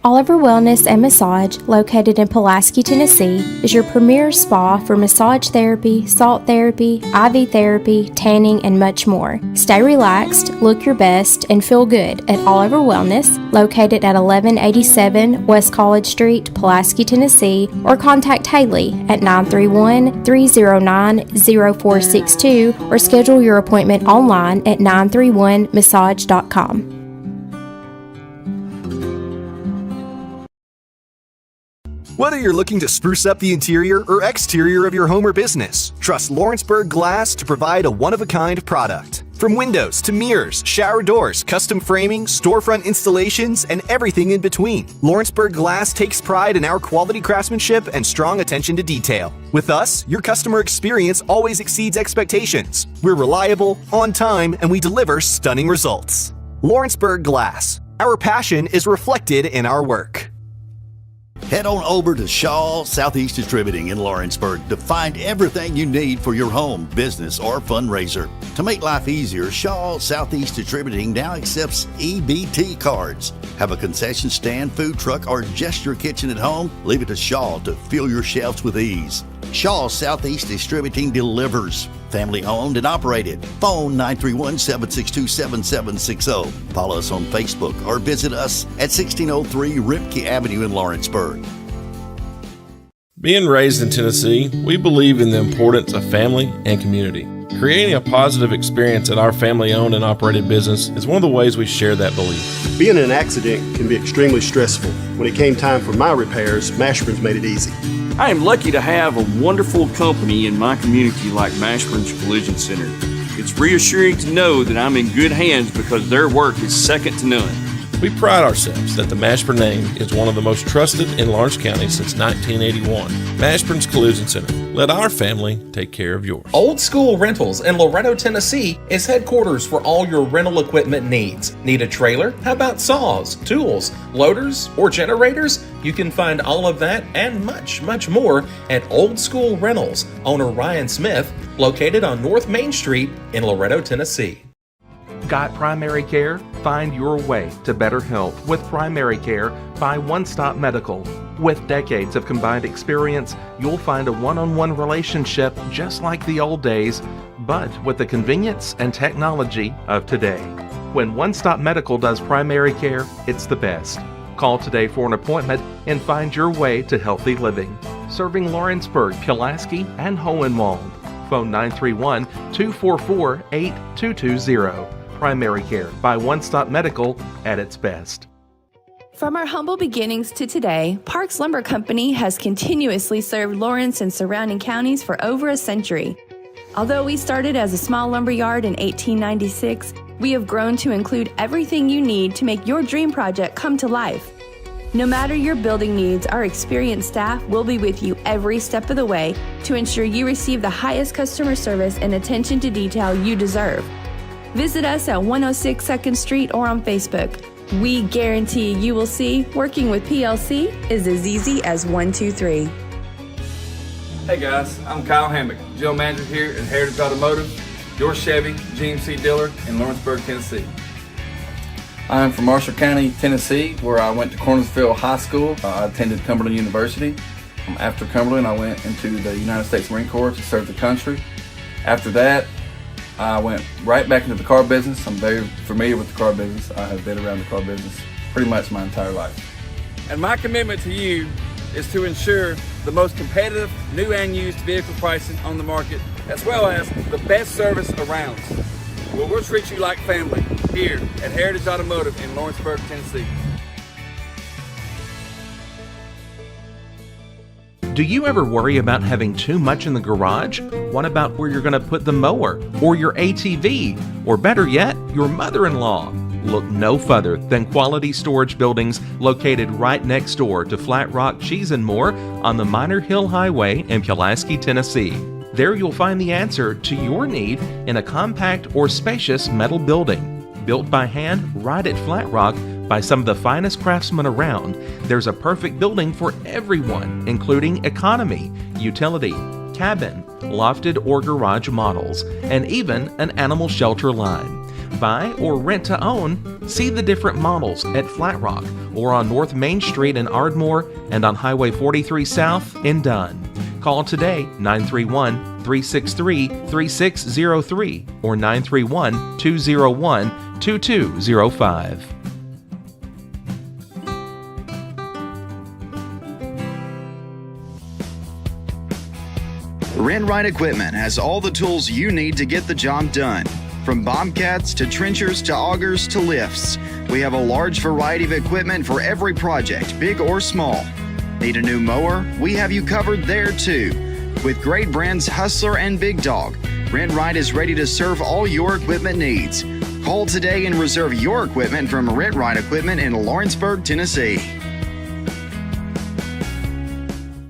Oliver Wellness and Massage, located in Pulaski, Tennessee, is your premier spa for massage therapy, salt therapy, IV therapy, tanning, and much more. Stay relaxed, look your best, and feel good at Oliver Wellness, located at 1187 West College Street, Pulaski, Tennessee, or contact Haley at 931-309-0462 or schedule your appointment online at 931massage.com. Whether you're looking to spruce up the interior or exterior of your home or business, trust Lawrenceburg Glass to provide a one-of-a-kind product. From windows to mirrors, shower doors, custom framing, storefront installations, and everything in between, Lawrenceburg Glass takes pride in our quality craftsmanship and strong attention to detail. With us, your customer experience always exceeds expectations. We're reliable, on time, and we deliver stunning results. Lawrenceburg Glass. Our passion is reflected in our work. Head on over to Shaw Southeast Distributing in Lawrenceburg to find everything you need for your home, business, or fundraiser. To make life easier, Shaw Southeast Distributing now accepts EBT cards. Have a concession stand, food truck, or just your kitchen at home? Leave it to Shaw to fill your shelves with ease. Shaw Southeast Distributing delivers. Family owned and operated. Phone 931-762-7760. Follow us on Facebook or visit us at 1603 Ripke Avenue in Lawrenceburg. Being raised in Tennessee, we believe in the importance of family and community. Creating a positive experience at our family-owned and operated business is one of the ways we share that belief. Being in an accident can be extremely stressful. When it came time for my repairs, Mashburn's made it easy. I am lucky to have a wonderful company in my community like Mashburn's Collision Center. It's reassuring to know that I'm in good hands because their work is second to none. We pride ourselves that the Mashburn name is one of the most trusted in Lawrence County since 1981. Mashburn's Collision Center. Let our family take care of yours. Old School Rentals in Loretto, Tennessee is headquarters for all your rental equipment needs. Need a trailer? How about saws, tools, loaders, or generators? You can find all of that and much, much more at Old School Rentals. Owner Ryan Smith, located on North Main Street in Loretto, Tennessee. Got primary care? Find your way to better health with primary care by One Stop Medical. With decades of combined experience, you'll find a one-on-one relationship just like the old days, but with the convenience and technology of today. When One Stop Medical does primary care, it's the best. Call today for an appointment and find your way to healthy living. Serving Lawrenceburg, Pulaski, and Hohenwald. Phone 931-244-8220. Primary care by One Stop Medical at its best. From our humble beginnings to today, Parks Lumber Company has continuously served Lawrence and surrounding counties for over a century. Although we started as a small lumber yard in 1896, we have grown to include everything you need to make your dream project come to life. No matter your building needs, our experienced staff will be with you every step of the way to ensure you receive the highest customer service and attention to detail you deserve. Visit us at 106 2nd Street or on Facebook. We guarantee you will see working with PLC is as easy as 1, 2, 3. Hey guys, I'm Kyle Hammock, General Manager here at Heritage Automotive, your Chevy GMC dealer in Lawrenceburg, Tennessee. I'm from Marshall County, Tennessee, where I went to Cornersville High School. I attended Cumberland University. After Cumberland, I went into the United States Marine Corps to serve the country. After that, I went right back into the car business. I'm very familiar with the car business. I have been around the car business pretty much my entire life. And my commitment to you is to ensure the most competitive new and used vehicle pricing on the market, as well as the best service around. We'll treat you like family here at Heritage Automotive in Lawrenceburg, Tennessee. Do you ever worry about having too much in the garage? What about where you're going to put the mower or your ATV, or better yet, your mother-in-law? Look no further than Quality Storage Buildings located right next door to Flat Rock Cheese and More on the Minor Hill Highway in Pulaski, Tennessee. There you'll find the answer to your need in a compact or spacious metal building. Built by hand right at Flat Rock by some of the finest craftsmen around, there's a perfect building for everyone, including economy, utility, cabin, lofted or garage models, and even an animal shelter line. Buy or rent to own, see the different models at Flat Rock or on North Main Street in Ardmore and on Highway 43 South in Dunn. Call today 931-363-3603 or 931-201-2205. Renwright Equipment has all the tools you need to get the job done. From bobcats to trenchers to augers to lifts, we have a large variety of equipment for every project, big or small. Need a new mower? We have you covered there too. With great brands Hustler and Big Dog, Renwright is ready to serve all your equipment needs. Call today and reserve your equipment from Renwright Equipment in Lawrenceburg, Tennessee.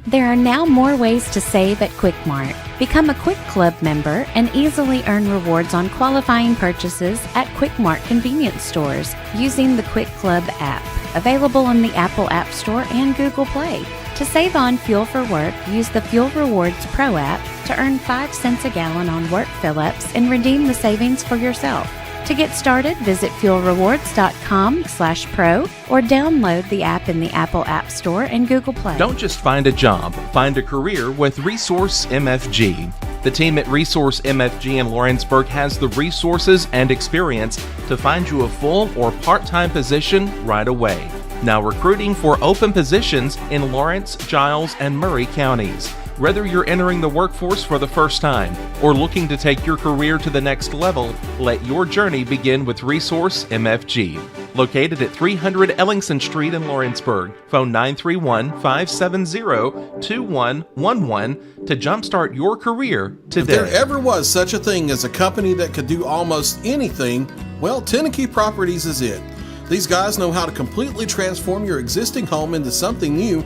There are now more ways to save at Quick Mart. Become a Quick Club member and easily earn rewards on qualifying purchases at Quick Mart convenience stores using the Quick Club app, available on the Apple App Store and Google Play. To save on fuel for work, use the Fuel Rewards Pro app to earn 5 cents a gallon on work fill-ups and redeem the savings for yourself. To get started, visit fuelrewards.com/pro or download the app in the Apple App Store and Google Play. Don't just find a job, find a career with Resource MFG. The team at Resource MFG in Lawrenceburg has the resources and experience to find you a full or part-time position right away. Now recruiting for open positions in Lawrence, Giles, and Murray counties. Whether you're entering the workforce for the first time or looking to take your career to the next level, let your journey begin with Resource MFG. Located at 300 Ellingson Street in Lawrenceburg. Phone 931-570-2111 to jumpstart your career today. If there ever was such a thing as a company that could do almost anything, well, Tennessee Properties is it. These guys know how to completely transform your existing home into something new,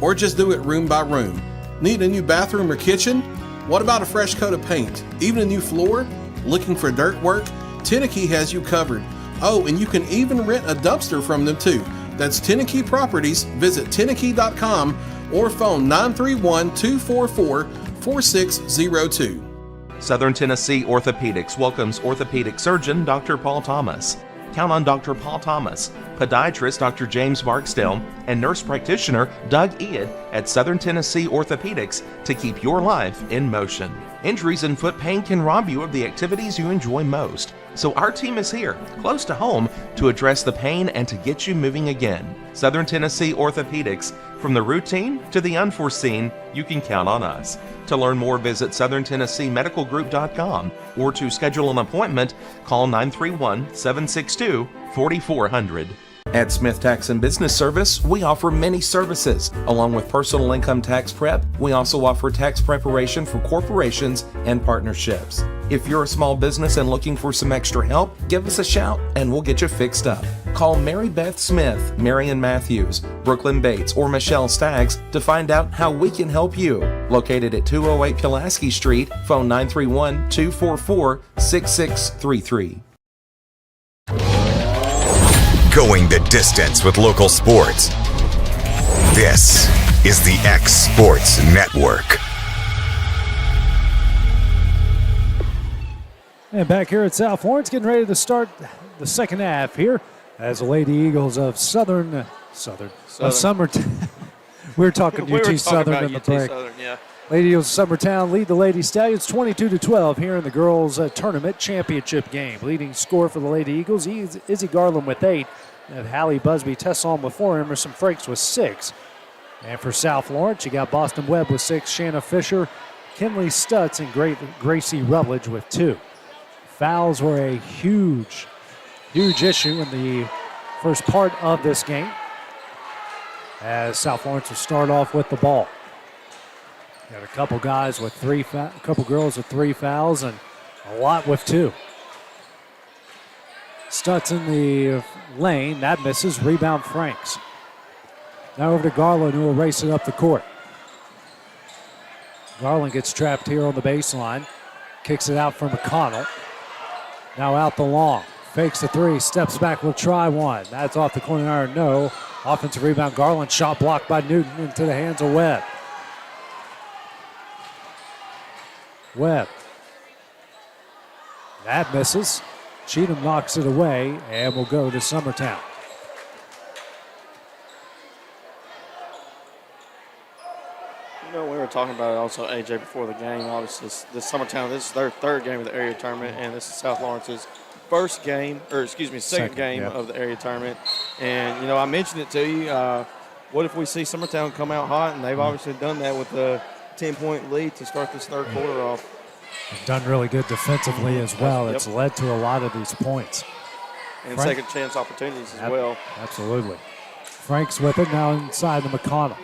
or just do it room by room. Need a new bathroom or kitchen? What about a fresh coat of paint? Even a new floor? Looking for dirt work? Tennessee has you covered. Oh, and you can even rent a dumpster from them too. That's Tennessee Properties. Visit Tennessee.com or phone 931-244-4602. Southern Tennessee Orthopedics welcomes orthopedic surgeon Dr. Paul Thomas. Count on Dr. Paul Thomas, podiatrist Dr. James Barksdale, and nurse practitioner Doug Ead at Southern Tennessee Orthopedics to keep your life in motion. Injuries and foot pain can rob you of the activities you enjoy most. So our team is here, close to home, to address the pain and to get you moving again. Southern Tennessee Orthopedics. From the routine to the unforeseen, you can count on us. To learn more, visit SouthernTennesseeMedicalGroup.com or to schedule an appointment, call 931-762-4400. At Smith Tax and Business Service, we offer many services. Along with personal income tax prep, we also offer tax preparation for corporations and partnerships. If you're a small business and looking for some extra help, give us a shout and we'll get you fixed up. Call Mary Beth Smith, Marion Matthews, Brooklyn Bates, or Michelle Staggs to find out how we can help you. Located at 208 Pulaski Street, phone 931-244-6633. Going the distance with local sports. This is the X Sports Network. And back here at South Lawrence, getting ready to start the second half here as the Lady Eagles of Summertown. We're talking UT Southern in the break. Yeah. Lady Eagles of Summertown lead the Lady Stallions 22-12 here in the girls' tournament championship game. Leading score for the Lady Eagles, Izzy Garland with 8. And Hallie Busby, Tessalm with 4, Emerson Frakes with 6. And for South Lawrence, you got Boston Webb with 6, Shanna Fisher, Kinley Stutz, and Gracie Rutledge with 2. Fouls were a huge issue in the first part of this game, as South Lawrence will start off with the ball. Got a couple guys with a couple girls with 3 fouls, and a lot with 2. Stutz in the lane. That misses. Rebound Franks. Now over to Garland, who will race it up the court. Garland gets trapped here on the baseline. Kicks it out for McConnell. Now out the long. Fakes the three. Steps back. Will try one. That's off the corner iron. No. Offensive rebound. Garland. Shot blocked by Newton into the hands of Webb. Webb. That misses. Cheatham knocks it away and will go to Summertown. You know, we were talking about it also, AJ, before the game. Obviously, this Summertown, this is their third game of the area tournament, and this is South Lawrence's second game of the area tournament. And, you know, I mentioned it to you. What if we see Summertown come out hot? And they've obviously done that with a 10-point lead to start this third quarter off. They've done really good defensively as well. Yep. It's led to a lot of these points. And second chance opportunities as well. Absolutely. Franks with it now inside to McConnell.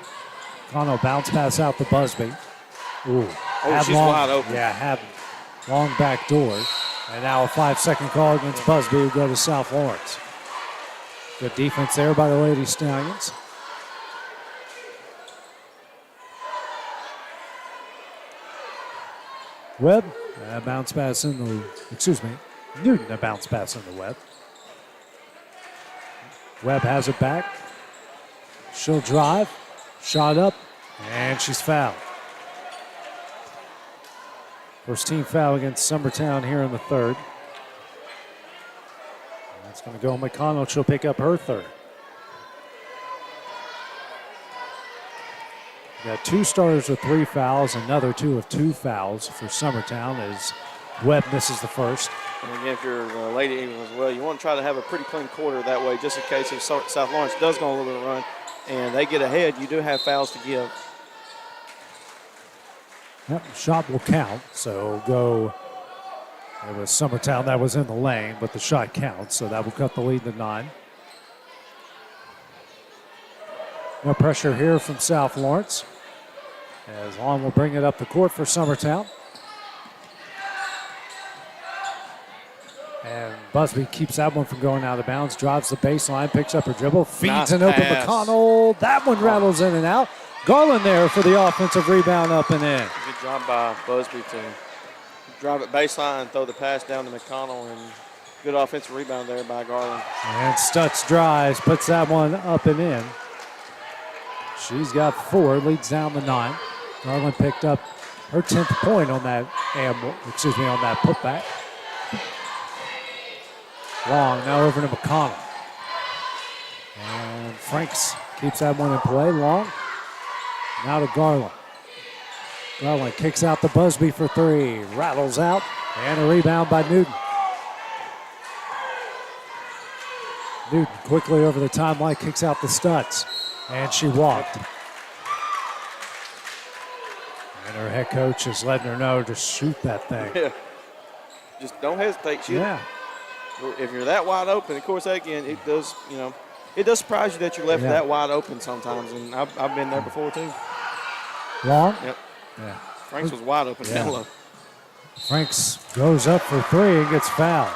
McConnell bounce pass out to Busby. Ooh. She's wide open. Yeah, had long back door. And now a 5-second call against Busby who go to South Lawrence. Good defense there by the Lady Stallions. Webb, bounce pass in the, Newton, a bounce pass in the Webb. Webb has it back. She'll drive, shot up, and she's fouled. First team foul against Summertown here in the third. That's going to go McConnell. She'll pick up her third. Got two starters with 3 fouls, another 2 of 2 fouls for Summertown as Webb misses the first. And again, if you're a Lady Eagles as well, you want to try to have a pretty clean quarter that way, just in case if South Lawrence does go on a little bit of a run and they get ahead, you do have fouls to give. Yep, shot will count, so go. It was Summertown that was in the lane, but the shot counts, so that will cut the lead to 9. No pressure here from South Lawrence. As Long will bring it up the court for Summertown. And Busby keeps that one from going out of bounds, drives the baseline, picks up her dribble, feeds an open McConnell. That one rattles in and out. Garland there for the offensive rebound up and in. Good job by Busby to drive it baseline and throw the pass down to McConnell, and good offensive rebound there by Garland. And Stutz drives, puts that one up and in. She's got 4, leads down to 9. Garland picked up her 10th point on that on that putback. Long now over to McConnell. And Franks keeps that one in play. Long now to Garland. Garland kicks out to Busby for 3. Rattles out. And a rebound by Newton. Newton quickly over the timeline, kicks out the Stutz. And she walked. And her head coach is letting her know to shoot that thing. Yeah. Just don't hesitate. Shoot. Yeah. If you're that wide open, of course, again, it does, it does surprise you that you're left that wide open sometimes. And I've been there before, too. Long? Yep. Yeah. Franks was wide open down low. Franks goes up for 3 and gets fouled.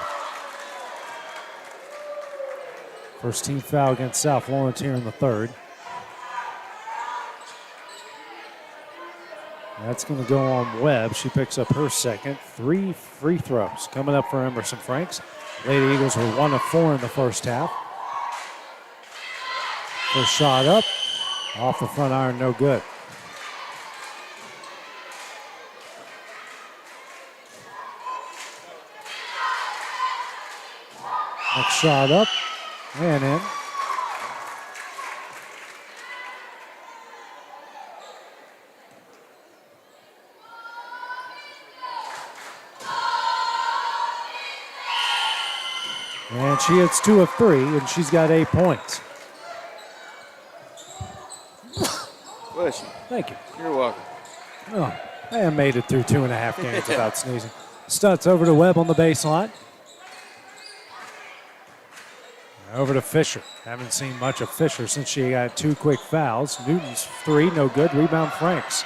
First team foul against South Lawrence here in the third. That's going to go on Webb. She picks up her second. 3 free throws coming up for Emerson Franks. Lady Eagles were 1 of 4 in the first half. First shot up. Off the front iron, no good. Next shot up and in. And she hits 2 of 3, and she's got 8 points. Bless you. Thank you. You're welcome. Oh, I made it through 2.5 games without sneezing. Stutz over to Webb on the baseline. Over to Fisher. Haven't seen much of Fisher since she got 2 quick fouls. Newton's 3, no good. Rebound Franks.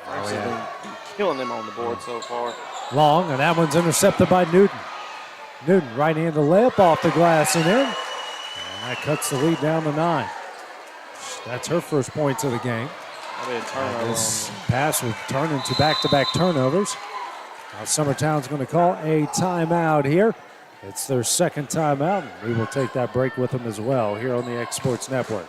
Franks has been killing them on the board so far. Long, and that one's intercepted by Newton. Newton right-handed layup off the glass and in. And that cuts the lead down to 9. That's her first points of the game. This pass will turn into back-to-back turnovers. Now Summertown's going to call a timeout here. It's their second timeout, and we will take that break with them as well here on the X Sports Network.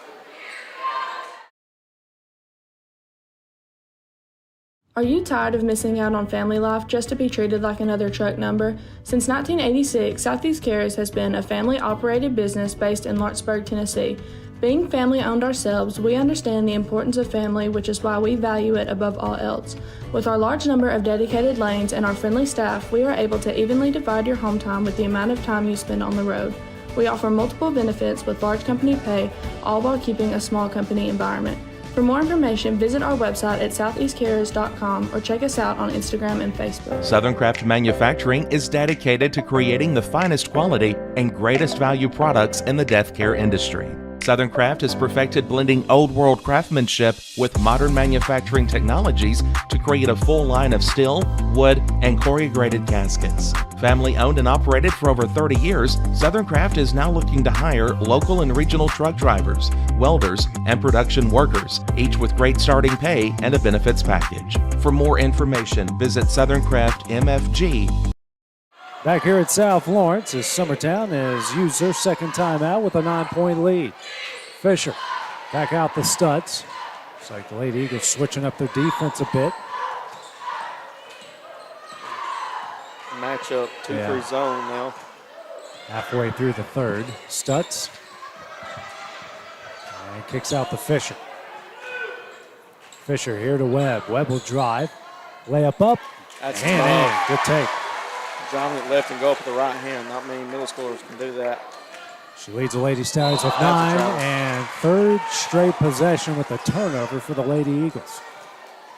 Are you tired of missing out on family life just to be treated like another truck number? Since 1986, Southeast Cares has been a family-operated business based in Lawrenceburg, Tennessee. Being family-owned ourselves, we understand the importance of family, which is why we value it above all else. With our large number of dedicated lanes and our friendly staff, we are able to evenly divide your home time with the amount of time you spend on the road. We offer multiple benefits with large company pay, all while keeping a small company environment. For more information, visit our website at southeastcarriers.com or check us out on Instagram and Facebook. Southern Craft Manufacturing is dedicated to creating the finest quality and greatest value products in the death care industry. Southern Craft has perfected blending old world craftsmanship with modern manufacturing technologies to create a full line of steel, wood, and corrugated caskets. Family owned and operated for over 30 years, Southern Craft is now looking to hire local and regional truck drivers, welders, and production workers, each with great starting pay and a benefits package. For more information, visit Southern Craft MFG. Back here at South Lawrence as Summertown has used their second timeout with a 9-point lead. Fisher back out the studs. Looks like the Lady Eagles switching up their defense a bit. Matchup 2-3 zone now. Halfway through the third. Stutz. And kicks out to Fisher. Fisher here to Webb. Webb will drive. Layup up. That's and in. Good take. Dominant left and go up with the right hand. Not many middle schoolers can do that. She leads the Lady Stallions with 9 and third straight possession with a turnover for the Lady Eagles.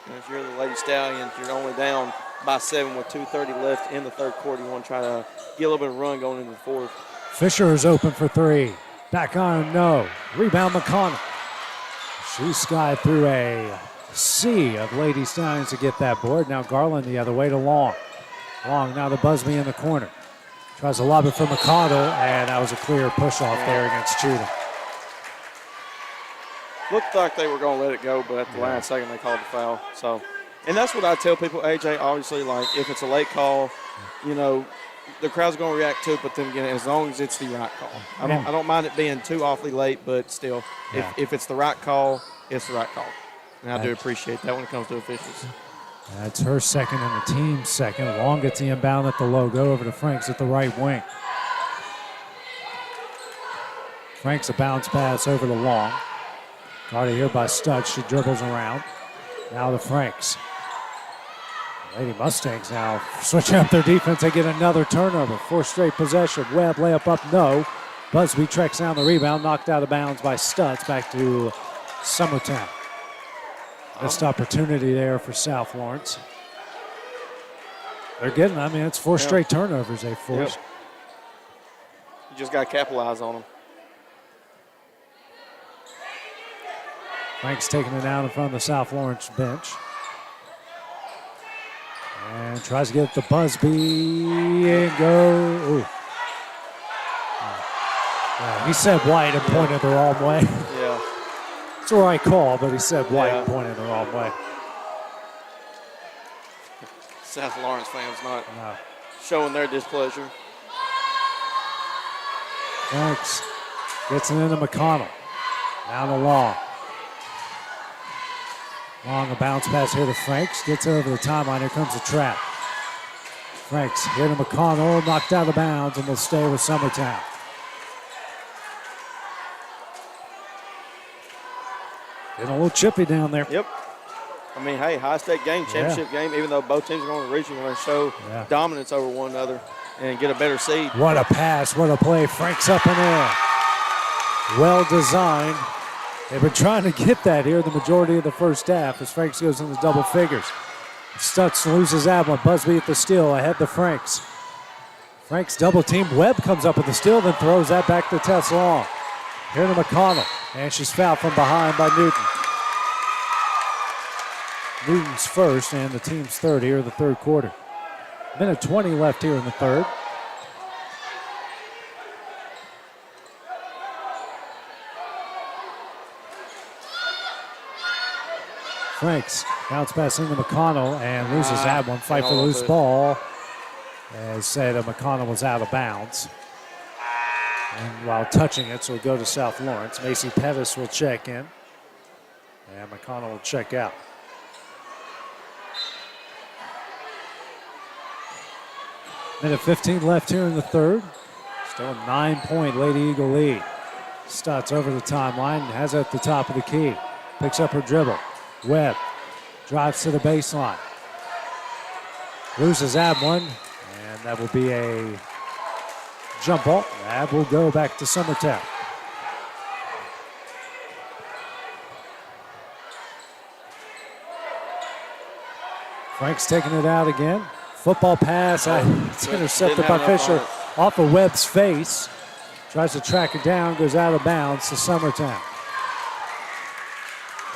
And if you're the Lady Stallions, you're only down by 7 with 2:30 left in the third quarter. You want to try to get a little bit of run going into the fourth. Fisher is open for 3. Back on, no. Rebound McConnell. She skied through a sea of Lady Stallions to get that board. Now Garland the other way to Long. Long now to Busby in the corner. Tries to lob it for McConnell, and that was a clear push-off there against Cheatham. Looked like they were going to let it go, but at the last second they called the foul. So, and that's what I tell people, AJ, obviously, like, if it's a late call, you know, the crowd's going to react to it, but then again, as long as it's the right call. I don't mind it being too awfully late, but still, if it's the right call, it's the right call. And I do appreciate that when it comes to officials. That's her second and the team's second. Long gets the inbound at the logo over to Franks at the right wing. Franks a bounce pass over to Long. Guarded here by Stutz. She dribbles around. Now to Franks. Lady Mustangs now switching up their defense. They get another turnover. 4th straight possession. Webb layup up, no. Busby tracks down the rebound. Knocked out of bounds by Stutz. Back to Summertown. Missed opportunity there for South Lawrence. They're getting, I mean, it's 4 straight turnovers they've forced. You just got to capitalize on them. Franks taking it down in front of the South Lawrence bench. And tries to get it to Busby and go. Ooh. He said White and pointed the wrong way. Yeah. It's the right call, but he said White and pointed the wrong way. South Lawrence fans not showing their displeasure. Franks gets it into McConnell. Down to Long. Long, a bounce pass here to Franks. Gets it over the timeline. Here comes the trap. Franks here to McConnell. Knocked out of bounds and will stay with Summertown. Getting a little chippy down there. Yep. I mean, hey, high-stake game, championship game, even though both teams are going to reach, you're going to show dominance over one another and get a better seed. What a pass, what a play. Franks up and in. Well designed. They've been trying to get that here the majority of the first half as Franks goes into double figures. Stutz loses that one. Busby at the steal, ahead to Franks. Franks double team. Webb comes up with the steal, then throws that back to Tess Long. Here to McConnell, and she's fouled from behind by Newton. Newton's first and the team's third here in the third quarter. Minute 20 left here in the third. Franks bounce pass into McConnell and loses that one. Fight for hold on loose to it. ball. As said, McConnell was out of bounds. And while touching it, so it'll go to South Lawrence. Macy Pettis will check in. And McConnell will check out. Minute 15 left here in the third. Still a 9-point Lady Eagle lead. Stutz over the timeline, has it at the top of the key. Picks up her dribble. Webb drives to the baseline. Loses that one, and that will be a jump ball. That will go back to Summertown. Frank's taking it out again. Football pass. It's intercepted by Fisher off of Webb's face. Tries to track it down, goes out of bounds to Summertown.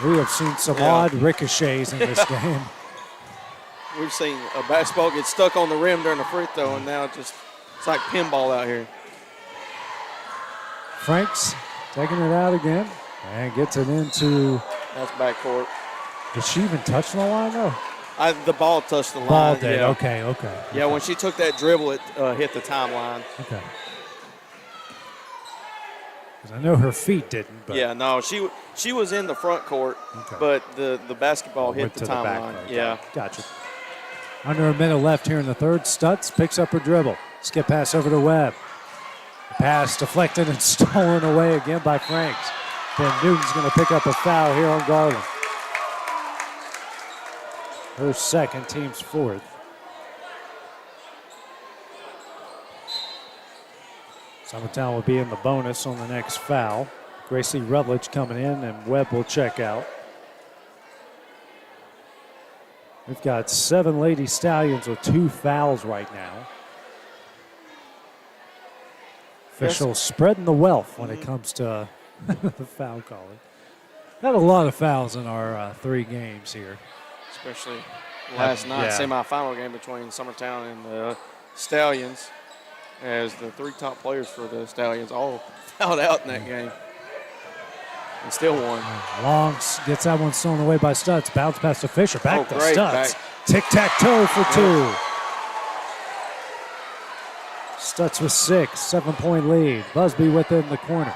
We have seen some odd ricochets in this game. We've seen a basketball get stuck on the rim during the free throw, and now it's like pinball out here. Franks taking it out again and gets it into. That's backcourt. Did she even touch the line though? The ball touched the line. Ball did. Yeah. Okay. Yeah, when she took that dribble, it hit the timeline. Okay. Because I know her feet didn't. But Yeah, no, she was in the front court, but the basketball hit the timeline. Yeah. Gotcha. Under a minute left here in the third. Stutz picks up her dribble. Skip pass over to Webb. The pass deflected and stolen away again by Franks. Ben Newton's going to pick up a foul here on Garland. Her second, team's fourth. Summertown will be in the bonus on the next foul. Gracie Rutledge coming in, and Webb will check out. We've got 7 Lady Stallions with 2 fouls right now. Officials spreading the wealth when it comes to the foul calling. Had a lot of fouls in our 3 games here. Especially last night, semifinal game between Summertown and the Stallions, as the 3 top players for the Stallions all fouled out in that game. And still won. Long gets that one stolen away by Stutz. Bounce pass to Fisher. Back to great. Stutz. Tic-tac-toe for 2. Stutz with 6. 7-point lead. Busby within the corner.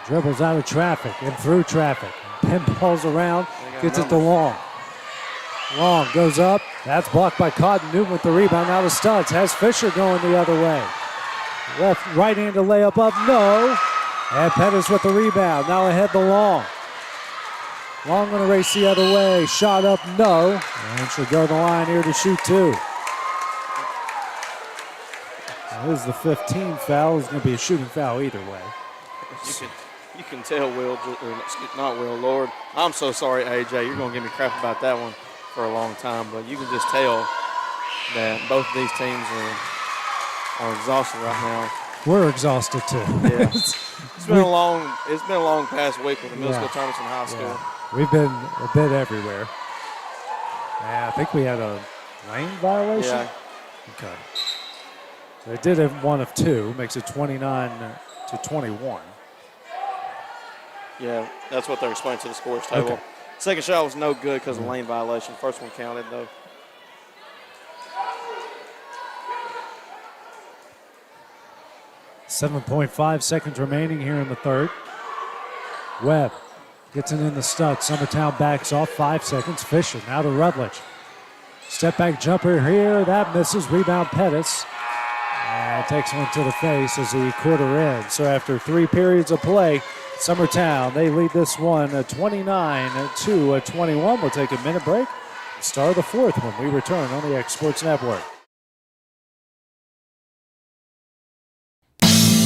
Dribbles out of traffic and through traffic. Pinballs around. Gets it to Long. Long goes up. That's blocked by Cotton. Newton with the rebound. Now to Stutz. Has Fisher going the other way. Right-handed layup up. No. And Pettis with the rebound. Now ahead to Long. Long going to race the other way. Shot up. No. And she'll go to the line here to shoot 2. Here's the 15 foul. It's going to be a shooting foul either way. You can tell Lord. I'm so sorry, AJ. You're going to give me crap about that one for a long time, but you can just tell that both of these teams are exhausted right now. We're exhausted too. Yeah. It's been a long past week with the middle school tournaments in high school. Yeah. We've been a bit everywhere. Yeah, I think we had a lane violation. Yeah. Okay. So they did have 1 of 2, makes it 29-21. Yeah, that's what they're explaining to the scores table. Okay. Second shot was no good because of lane violation. First one counted, though. .5 seconds remaining here in the third. Webb gets it in the Stutz. Summertown backs off. 5 seconds. Fisher now to Rutledge. Step back jumper here. That misses. Rebound Pettis. And takes one to the face as he quarter ends. So after 3 periods of play, Summertown, they lead this one 29-21. We'll take a minute break. Start of the fourth when we return on the X Sports Network.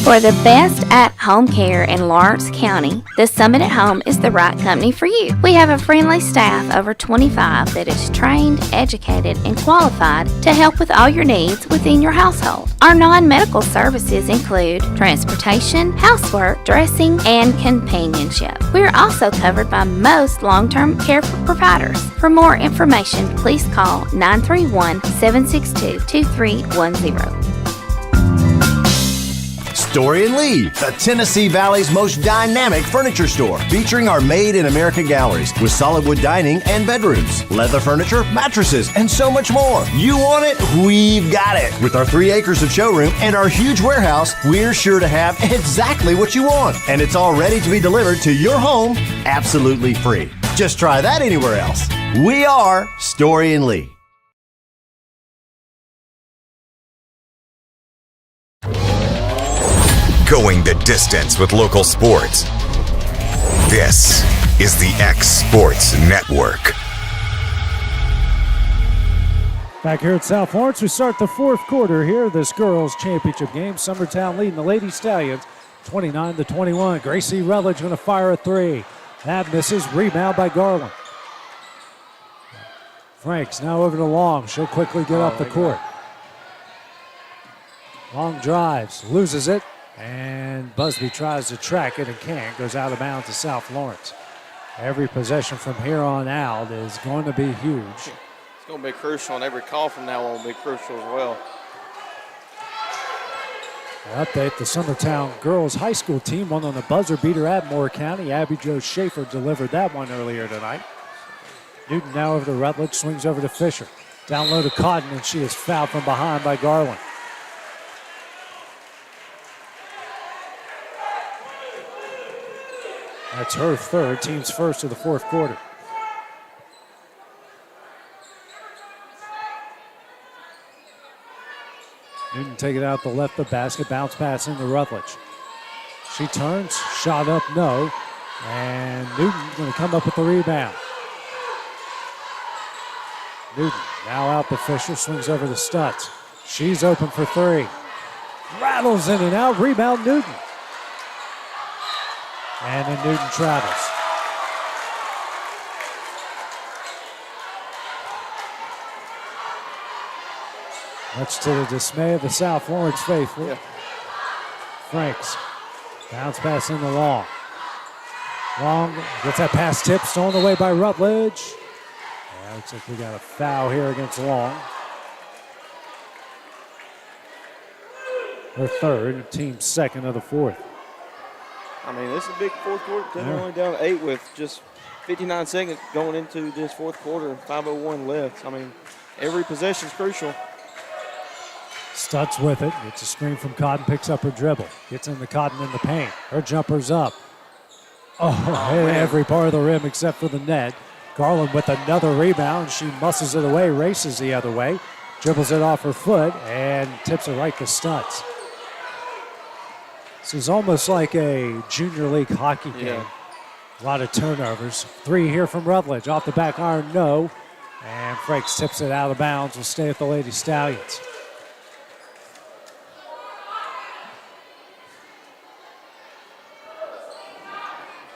For the best at-home care in Lawrence County, the Summit at Home is the right company for you. We have a friendly staff over 25 that is trained, educated, and qualified to help with all your needs within your household. Our non-medical services include transportation, housework, dressing, and companionship. We are also covered by most long-term care providers. For more information, please call 931-762-2310. Story & Lee, the Tennessee Valley's most dynamic furniture store, featuring our Made in America galleries with solid wood dining and bedrooms, leather furniture, mattresses, and so much more. You want it? We've got it. With our 3 acres of showroom and our huge warehouse, we're sure to have exactly what you want. And it's all ready to be delivered to your home absolutely free. Just try that anywhere else. We are Story & Lee. Going the distance with local sports. This is the X Sports Network. Back here at South Lawrence, we start the fourth quarter here. This girls' championship game. Summertown leading the Lady Stallions 29-21. Gracie Rutledge going to fire a 3. That misses. Rebound by Garland. Franks now over to Long. She'll quickly get up the court. Long drives, loses it, and Busby tries to track it and can't. Goes out of bounds to South Lawrence. Every possession from here on out is going to be huge. It's going to be crucial, and every call from now on will be crucial as well. An update, the Summertown girls high school team won on the buzzer beater at Moore County. Abby Jo Schaefer delivered that one earlier tonight. Newton now over to Rutledge, swings over to Fisher. Down low to Cotton, and she is fouled from behind by Garland. That's her third, team's first of the fourth quarter. Newton take it out the left of the basket, bounce pass into Rutledge. She turns, shot up, no. And Newton going to come up with the rebound. Newton now out to Fisher, swings over to Stutz. She's open for 3. Rattles in and out, rebound Newton. And then Newton travels. Much to the dismay of the South Lawrence faithful. Yeah. Franks. Bounce pass in the Long. Long gets that pass tipped, stolen away by Rutledge. Yeah, looks like we got a foul here against Long. Her third, team's second of the fourth. I mean, this is a big fourth quarter. They're only down 8 with just 59 seconds going into this fourth quarter, 5:01 left. I mean, every possession is crucial. Stutz with it. Gets a screen from Cotton, picks up her dribble. Gets into Cotton in the paint. Her jumper's up. Every part of the rim except for the net. Garland with another rebound. She muscles it away, races the other way. Dribbles it off her foot and tips it right to Stutz. This is almost like a junior league hockey game. Yeah. A lot of turnovers. 3 here from Rutledge. Off the back iron, no. And Franks tips it out of bounds. Will stay at the Lady Stallions.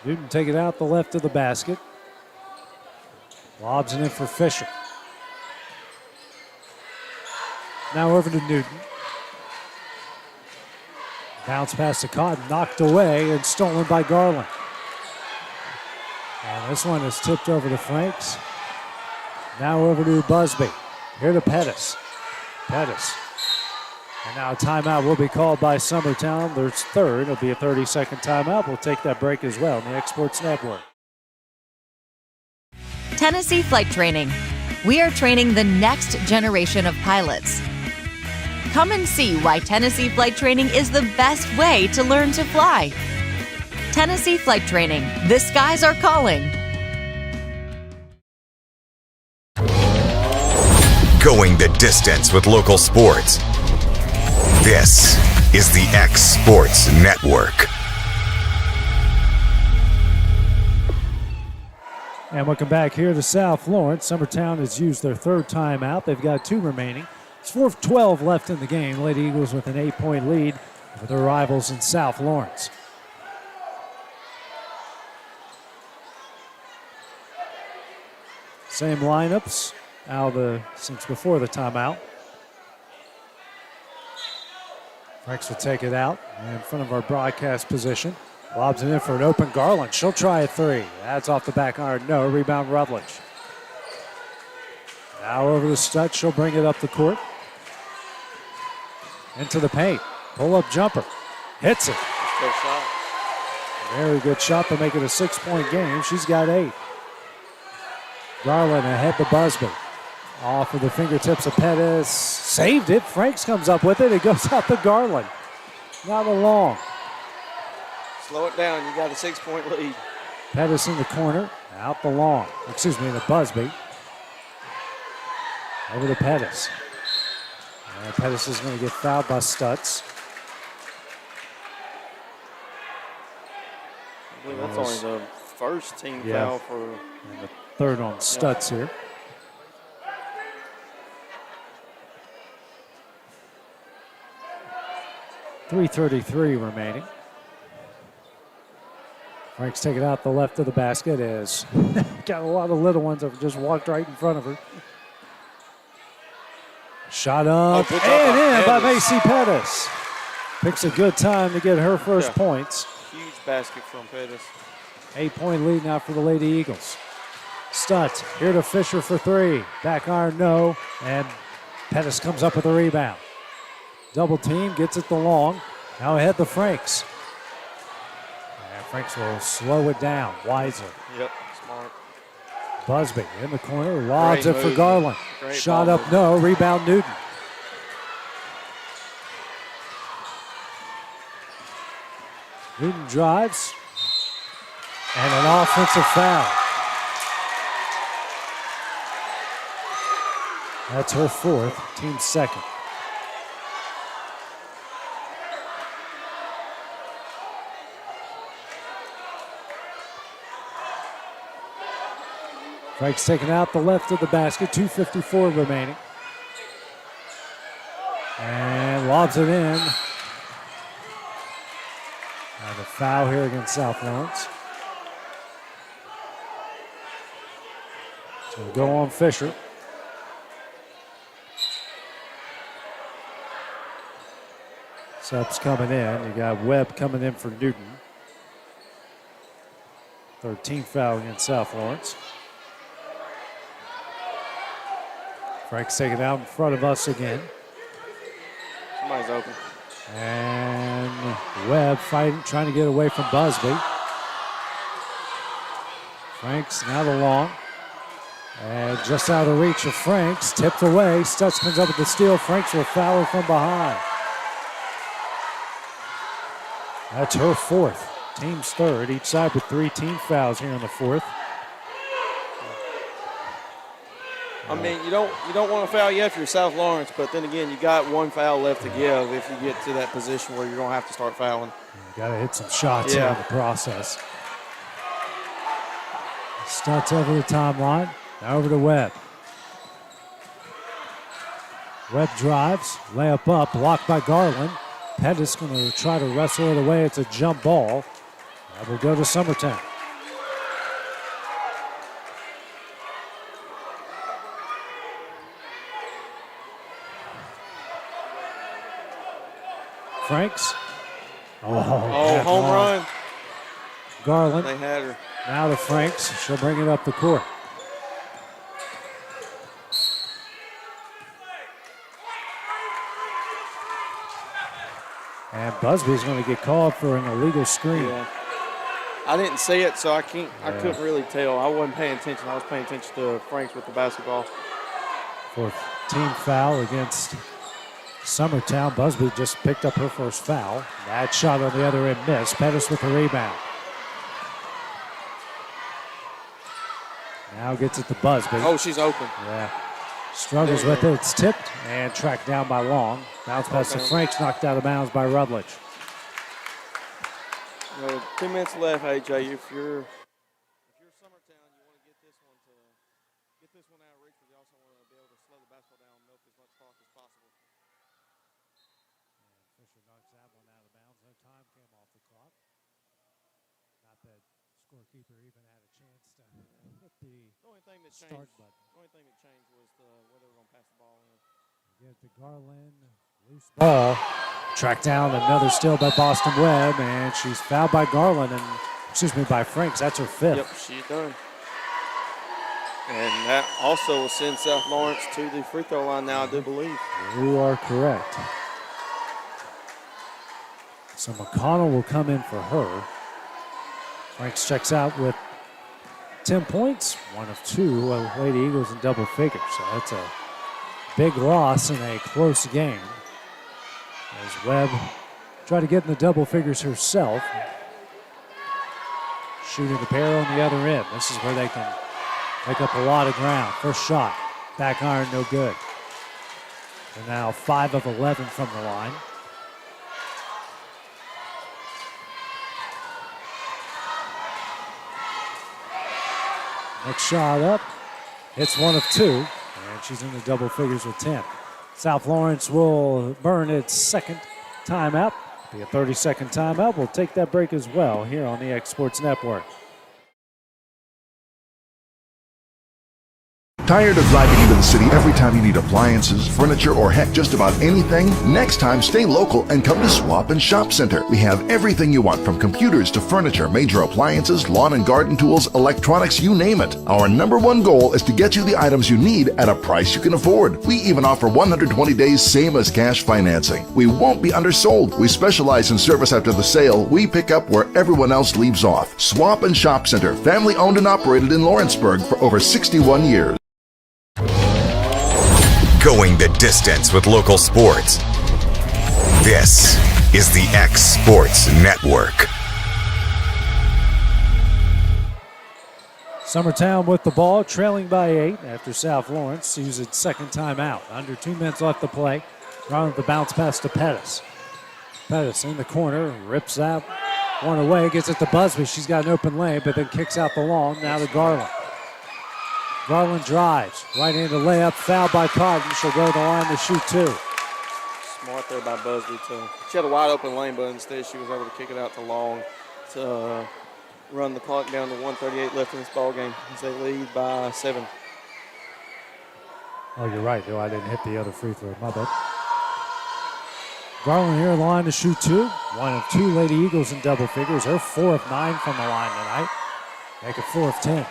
Newton take it out the left of the basket. Lobs it in for Fisher. Now over to Newton. Bounce pass to Cotton, knocked away and stolen by Garland. And this one is tipped over to Franks. Now over to Busby. Here to Pettis. Pettis. And now a timeout will be called by Summertown. Their third. It'll be a 30-second timeout. We'll take that break as well on the X Sports Network. Tennessee Flight Training. We are training the next generation of pilots. Come and see why Tennessee Flight Training is the best way to learn to fly. Tennessee Flight Training. The skies are calling. Going the distance with local sports. This is the X Sports Network. And welcome back here to South Lawrence. Summertown has used their third timeout. They've got 2 remaining. It's 4:12 left in the game. Lady Eagles with an 8-point lead over their rivals in South Lawrence. Same lineups since before the timeout. Franks will take it out in front of our broadcast position. Lobs it in for an open Garland. She'll try a 3. That's off the back iron. No. Rebound Rutledge. Now over to Stutz. She'll bring it up the court. Into the paint. Pull-up jumper. Hits it. Good shot. Very good shot to make it a 6-point game. She's got 8. Garland ahead to Busby. Off of the fingertips of Pettis. Saved it. Franks comes up with it. It goes out to Garland. Not a long. Slow it down. You got a 6-point lead. Pettis in the corner. Out the long. Excuse me, the Busby. Over to Pettis. And Pettis is going to get fouled by Stutz. I believe that's only the first team foul for... And the third on Stutz here. .333 remaining. Frank's taking out the left of the basket as got a lot of little ones that have just walked right in front of her. Shot up and in by Macy Pettis. Picks a good time to get her first points. Huge basket from Pettis. 8-point lead now for the Lady Eagles. Stutz here to Fisher for 3. Back iron, no. And Pettis comes up with a rebound. Double team, gets it the long. Now ahead to Franks. And Franks will slow it down. Wisely. Yep, smart. Busby in the corner, lobs Great it for move. Garland. Great Shot ball up, move. no. Rebound, Newton. Newton drives. And an offensive foul. That's her 4th, team 2nd. Frank's taking out the left of the basket, 2:54 remaining. And lobs it in. And a foul here against South Lawrence. So we'll go on Fisher. Subs coming in. You got Webb coming in for Newton. 13th foul against South Lawrence. Frank's taking it out in front of us again. Somebody's open. And Webb fighting, trying to get away from Busby. Franks now the long. And just out of reach of Franks, tipped away. Stutz comes up with the steal. Franks will foul her from behind. That's her 4th. Team's 3rd. Each side with 3 team fouls here in the 4th. I mean, you don't want to foul yet if you're South Lawrence, but then again, you got 1 foul left to give if you get to that position where you're going to have to start fouling. You got to hit some shots here in the process. Stutz over the timeline. Now over to Webb. Webb drives, layup up, blocked by Garland. Pettis going to try to wrestle it away. It's a jump ball. That will go to Summertown. Franks. Oh, home run. Garland. They had her. Now to Franks. She'll bring it up the court. And Busby's going to get called for an illegal screen. Yeah. I didn't see it, so I couldn't really tell. I wasn't paying attention. I was paying attention to Franks with the basketball. 4th team foul against Summertown. Busby just picked up her first foul. That shot on the other end missed. Pettis with the rebound. Now gets it to Busby. Oh, she's open. Yeah. Struggles with it. It's tipped and tracked down by Long. Bounce pass to Franks, knocked out of bounds by Rutledge. 2 minutes left, AJ. If you're Summertown, you want to get this one out of reach, but you also want to be able to slow the basketball down and milk as much clock as possible. And Fisher knocks that one out of bounds. No time came off the clock. Not that scorekeeper even had a chance to hit the only thing that start changed, button. The only thing that changed was where they were going to pass the ball in. Get to Garland. Loose ball. Tracked down another steal by Boston Webb, and she's fouled by Garland and, by Franks. That's her 5th. Yep, she's done. And that also will send South Lawrence to the free throw line now, I do believe. You are correct. So McConnell will come in for her. Franks checks out with 10 points, 1 of 2. Lady Eagles in double figures. So that's a big loss in a close game. As Webb tried to get in the double figures herself. Shooting the pair on the other end. This is where they can make up a lot of ground. First shot, back iron, no good. They're now 5 of 11 from the line. Next shot up, it's 1 of 2, and she's in the double figures with 10. South Lawrence will burn its second timeout. Be a 30-second timeout. We'll take that break as well here on the X Sports Network. Tired of driving into the city every time you need appliances, furniture, or heck, just about anything? Next time, stay local and come to Swap and Shop Center. We have everything you want, from computers to furniture, major appliances, lawn and garden tools, electronics, you name it. Our #1 goal is to get you the items you need at a price you can afford. We even offer 120 days same as cash financing. We won't be undersold. We specialize in service after the sale. We pick up where everyone else leaves off. Swap and Shop Center, family owned and operated in Lawrenceburg for over 61 years. Going the distance with local sports. This is the X Sports Network. Summertown with the ball, trailing by 8 after South Lawrence uses its second timeout. Under 2 minutes left to play. Running the bounce pass to Pettis. Pettis in the corner, rips that one away, gets it to Busby. She's got an open lane, but then kicks out the long. Now to Garland. Garland drives, right-handed layup, fouled by Cotton. She'll go to the line to shoot 2. Smart there by Busby, too. She had a wide open lane, but instead she was able to kick it out to Long to run the clock down to 1:38 left in this ball game as they lead by 7. Oh, you're right, though. I didn't hit the other free throw. My bad. Garland here on the line to shoot 2. 1 of 2 Lady Eagles in double figures. Her 4 of 9 from the line tonight. Make it 4 of 10.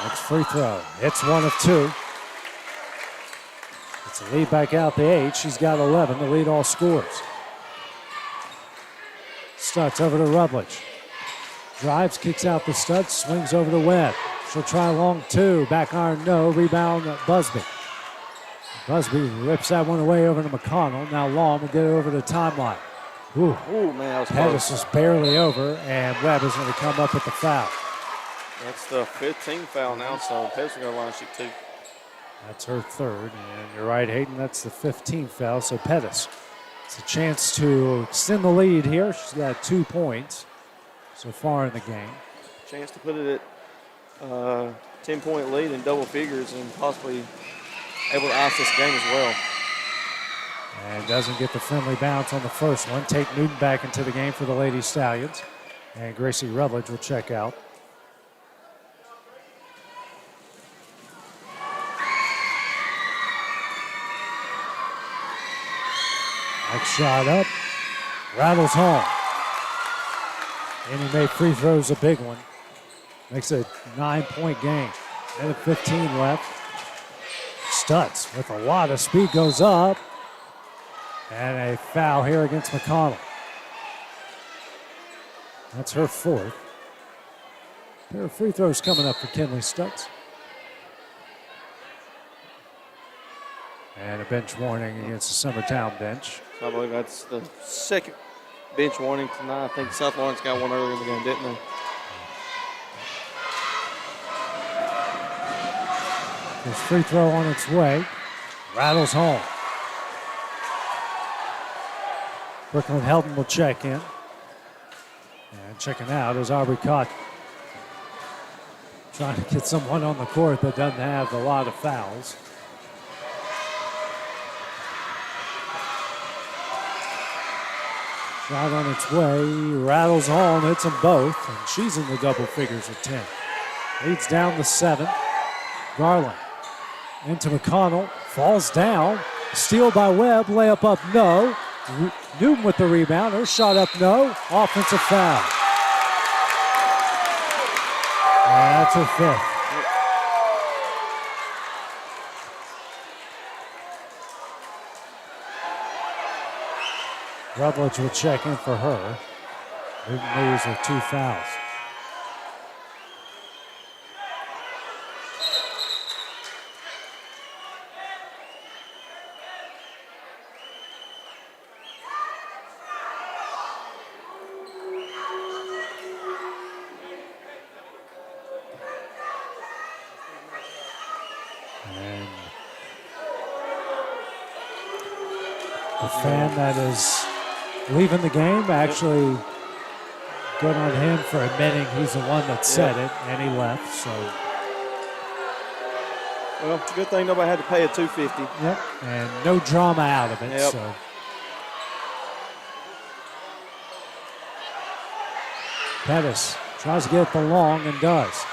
Next free throw. It's 1 of 2. It's a lead back out the 8. She's got 11 to lead all scores. Stutz over to Rutledge. Drives, kicks out the Stutz, swings over to Webb. She'll try long 2. Back iron, no. Rebound, Busby. Busby rips that one away over to McConnell. Now Long will get it over the timeline. Ooh, man, that was Pettis close. is barely over, and Webb is going to come up with the foul. That's the 15th foul now, so Pettis will go line shoot 2. That's her 3rd, and you're right, Hayden, that's the 15th foul, so Pettis. It's a chance to extend the lead here. She's got 2 points so far in the game. Chance to put it at 10-point lead in double figures and possibly able to ice this game as well. And doesn't get the friendly bounce on the first one. Take Newton back into the game for the Lady Stallions. And Gracie Rutledge will check out. Next shot up, rattles home. And he made free throws a big one. Makes it a 9-point game. Minute 15 left. Stutz with a lot of speed goes up. And a foul here against McConnell. That's her 4th. Pair of free throws coming up for Kinley Stutz. And a bench warning against the Summertown bench. I believe that's the 2nd bench warning tonight. I think South Lawrence got one earlier in the game, didn't they? This free throw on its way. Rattles home. Brooklyn Helton will check in. And checking out is Aubrey Cotton. Trying to get someone on the court that doesn't have a lot of fouls. Shot on its way, rattles home, hits them both, and she's in the double figures with 10. Leads down to 7. Garland into McConnell, falls down, steal by Webb, layup up, no. Newton with the rebound, her shot up, no. Offensive foul. That's her fifth. Rutledge will check in for her. Newton leaves with 2 fouls. And the fan that is leaving the game, actually good on him for admitting he's the one that said it, and he left. So, well, good thing nobody had to pay a $250. Yep, and no drama out of it. Yep. So, Pettis tries to get the long and does.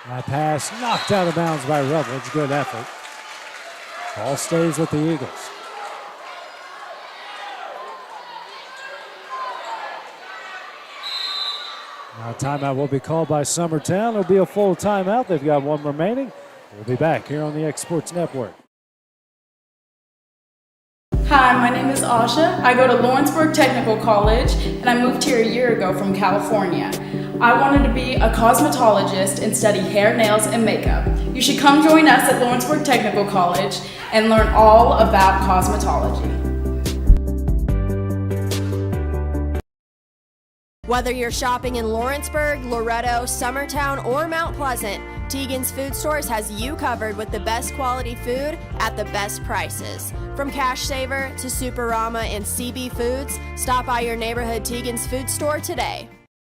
That pass knocked out of bounds by Rutledge. Good effort. Ball stays with the Eagles. Now timeout will be called by Summertown. It'll be a full timeout. They've got one remaining. We'll be back here on the X Sports Network. Hi, my name is Asha. I go to Lawrenceburg Technical College, and I moved here a year ago from California. I wanted to be a cosmetologist and study hair, nails, and makeup. You should come join us at Lawrenceburg Technical College and learn all about cosmetology. Whether you're shopping in Lawrenceburg, Loretto, Summertown, or Mount Pleasant, Tegan's Food Stores has you covered with the best quality food at the best prices. From Cash Saver to Superama and CB Foods, stop by your neighborhood Tegan's Food Store today.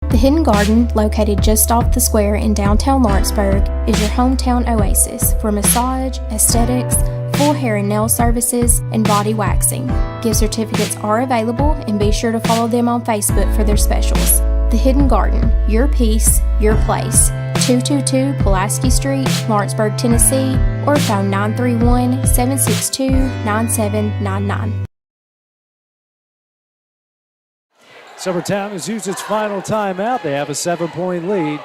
The Hidden Garden, located just off the square in downtown Lawrenceburg, is your hometown oasis for massage, aesthetics, full hair and nail services, and body waxing. Gift certificates are available, and be sure to follow them on Facebook for their specials. The Hidden Garden, your peace, your place. 222 Pulaski Street, Lawrenceburg, Tennessee, or phone 931-762-9799. Summertown has used its final timeout. They have a 7-point lead.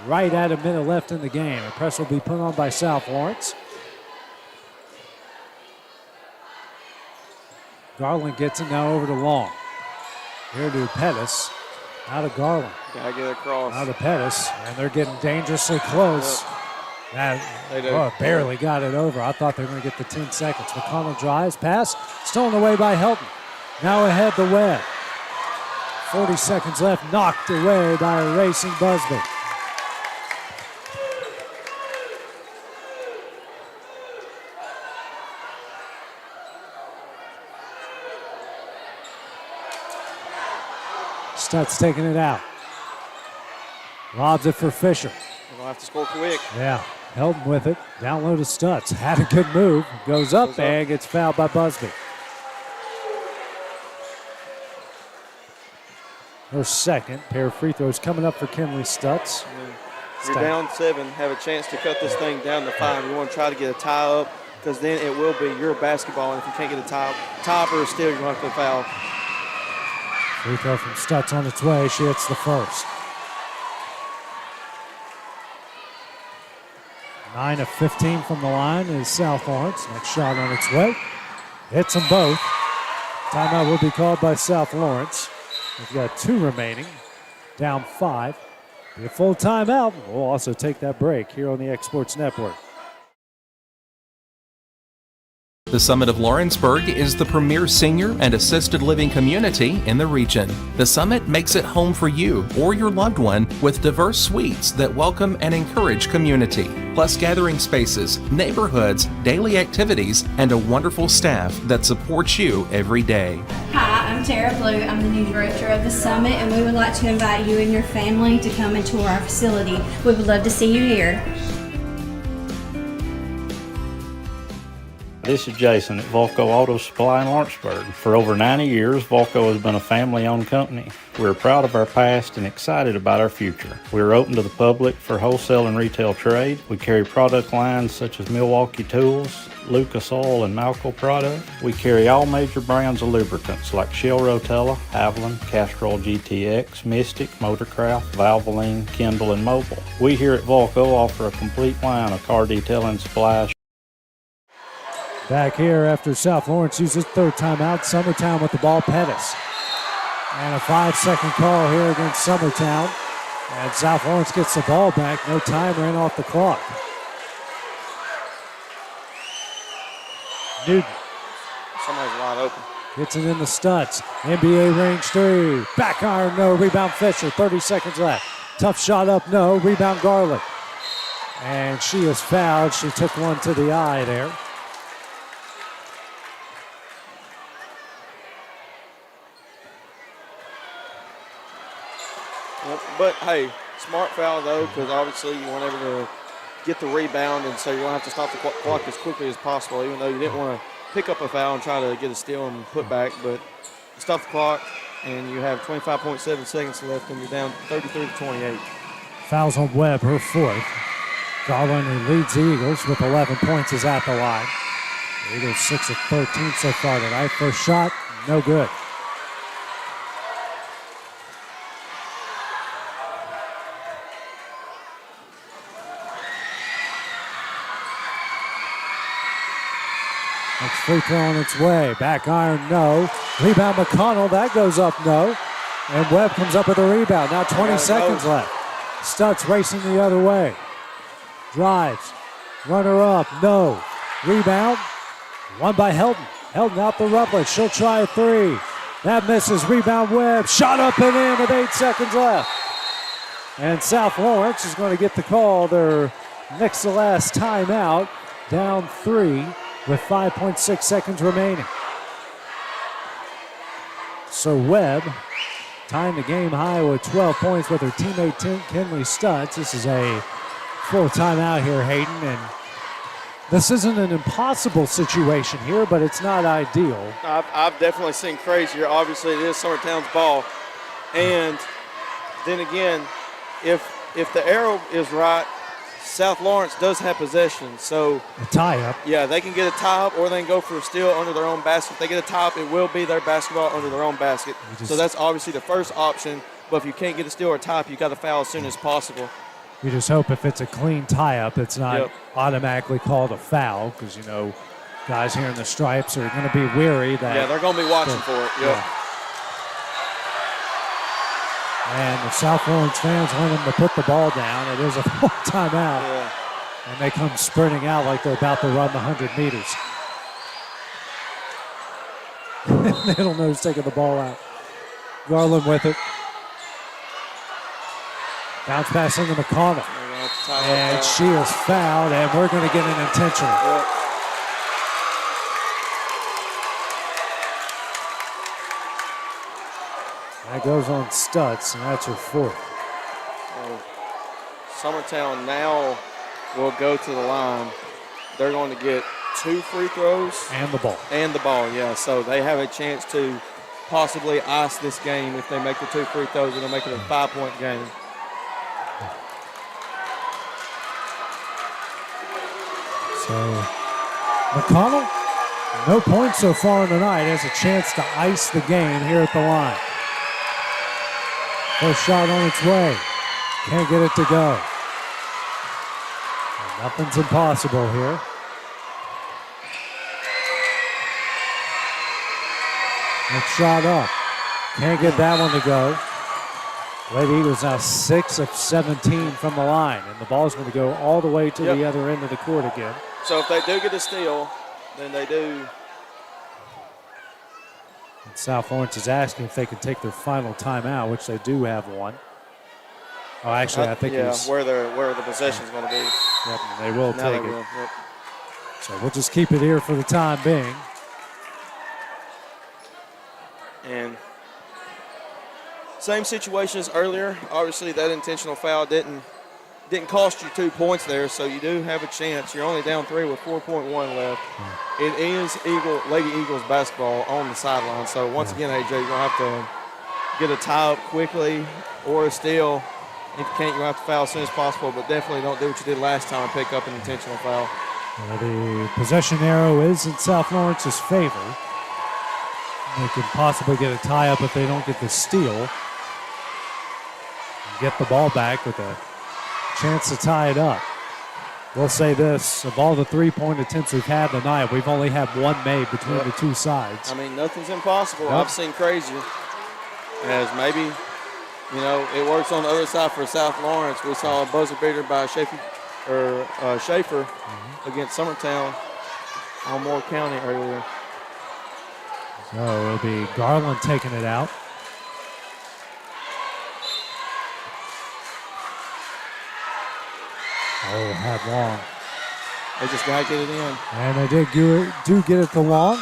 Right at a minute left in the game. The press will be put on by South Lawrence. Garland gets it now over to Long. Here to Pettis. Out of Garland. Gotta get across. Out of Pettis. And they're getting dangerously close. They do. Barely got it over. I thought they were going to get the 10 seconds. McConnell drives. Pass. Stolen away by Helton. Now ahead the Webb. 40 seconds left. Knocked away by a racing Busby. Stutz taking it out. Lobs it for Fisher. They're going to have to score quick. Yeah, Helton with it. Down low to Stutz. Had a good move. Goes up and gets fouled by Busby. Her second pair of free throws coming up for Kinley Stutz. You're down 7, have a chance to cut this thing down to 5. You want to try to get a tie up, because then it will be your basketball. And if you can't get a tie or a steal, you're going to have to foul. Free throw from Stutz on its way. She hits the first. 9 of 15 from the line is South Lawrence. Next shot on its way. Hits them both. Timeout will be called by South Lawrence. We've got 2 remaining. Down 5. Be a full timeout. We'll also take that break here on the X Sports Network. The Summit of Lawrenceburg is the premier senior and assisted living community in the region. The Summit makes it home for you or your loved one with diverse suites that welcome and encourage community, plus gathering spaces, neighborhoods, daily activities, and a wonderful staff that supports you every day. Hi, I'm Tara Blue. I'm the new director of the Summit, and we would like to invite you and your family to come and tour our facility. We would love to see you here. This is Jason at Volco Auto Supply in Lawrenceburg. For over 90 years, Volco has been a family-owned company. We're proud of our past and excited about our future. We're open to the public for wholesale and retail trade. We carry product lines such as Milwaukee Tools, Lucas Oil, and Malco products. We carry all major brands of lubricants like Shell Rotella, Haviland, Castrol GTX, Mystic, Motorcraft, Valvoline, Kindle, and Mobil. We here at Volco offer a complete line of car detailing supplies. Back here after South Lawrence uses third timeout, Summertown with the ball, Pettis. And a 5-second call here against Summertown. And South Lawrence gets the ball back. No time ran off the clock. Newton. Somebody's wide open. Gets it in the studs. NBA range three. Back iron, no. Rebound Fisher. 30 seconds left. Tough shot up, no. Rebound Garland. And she is fouled. She took one to the eye there. But, hey, smart foul, though, because obviously you want able to get the rebound, and so you're going to have to stop the clock as quickly as possible, even though you didn't want to pick up a foul and try to get a steal and put back. But stop the clock, and you have 25.7 seconds left, and you're down 33-28. Fouls on Webb, her fourth. Garland, who leads the Eagles with 11 points, is at the line. The Eagles 6 of 13 so far tonight. First shot, no good. Next free throw on its way. Back iron, no. Rebound McConnell, that goes up, no. And Webb comes up with a rebound. Now 20 seconds left. Stutz racing the other way. Drives. Runner up, no. Rebound. Won by Helton. Helton out the Rutledge. She'll try a three. That misses. Rebound Webb. Shot up and in with 8 seconds left. And South Lawrence is going to get the call. Their next to last timeout. Down 3 with 5.6 seconds remaining. So Webb tying the game high with 12 points with her teammate Kinley Stutz. This is a full timeout here, Hayden, and this isn't an impossible situation here, but it's not ideal. I've definitely seen crazier. Obviously, it is Summertown's ball. And then again, if the arrow is right, South Lawrence does have possession. So a tie-up. Yeah, they can get a tie-up or they can go for a steal under their own basket. If they get a tie-up, it will be their basketball under their own basket. So that's obviously the first option. But if you can't get a steal or a tie-up, you got to foul as soon as possible. You just hope if it's a clean tie-up, it's not automatically called a foul, because, you know, guys here in the stripes are going to be weary. That they're going to be watching for it. Yeah. And the South Lawrence fans want them to put the ball down. It is a full timeout. Yeah. And they come sprinting out like they're about to run the 100 meters. They don't know who's taking the ball out. Garland with it. Bounce pass into McConnell. And she is fouled, and we're going to get an intentional. Yeah. That goes on Stutz, and that's her fourth. Summertown now will go to the line. They're going to get 2 free throws. And the ball. And the ball, yeah. So they have a chance to possibly ice this game. If they make the 2 free throws, it'll make it a 5-point game. So McConnell, no points so far in the night, has a chance to ice the game here at the line. First shot on its way. Can't get it to go. And nothing's impossible here. Next shot up. Can't get that one to go. Lady Eagles now 6 of 17 from the line, and the ball's going to go all the way to the other end of the court again. So if they do get a steal, then they do. And South Lawrence is asking if they can take their final timeout, which they do have one. Oh, actually, I think it's where the possession's going to be. Yep, and they will Now take they it. will, yep. So we'll just keep it here for the time being. And same situation as earlier. Obviously, that intentional foul didn't didn't cost you 2 points there, so you do have a chance. You're only down 3 with 4.1 left. It is Lady Eagles basketball on the sideline. So once again, AJ, you're gonna have to get a tie up quickly or a steal. If you can't, you're gonna have to foul as soon as possible. But definitely don't do what you did last time and pick up an intentional foul. The possession arrow is in South Lawrence's favor. They could possibly get a tie up if they don't get the steal. Get the ball back with a chance to tie it up. We'll say this, of all the three-point attempts we've had tonight, we've only had one made between the two sides. I mean, nothing's impossible. I've seen crazier. As maybe, it works on the other side for South Lawrence. We saw a buzzer beater by Schaefer against Summertown on Moore County earlier. So it'll be Garland taking it out. Oh, had Long. They just got to get it in. And they do get it to Long.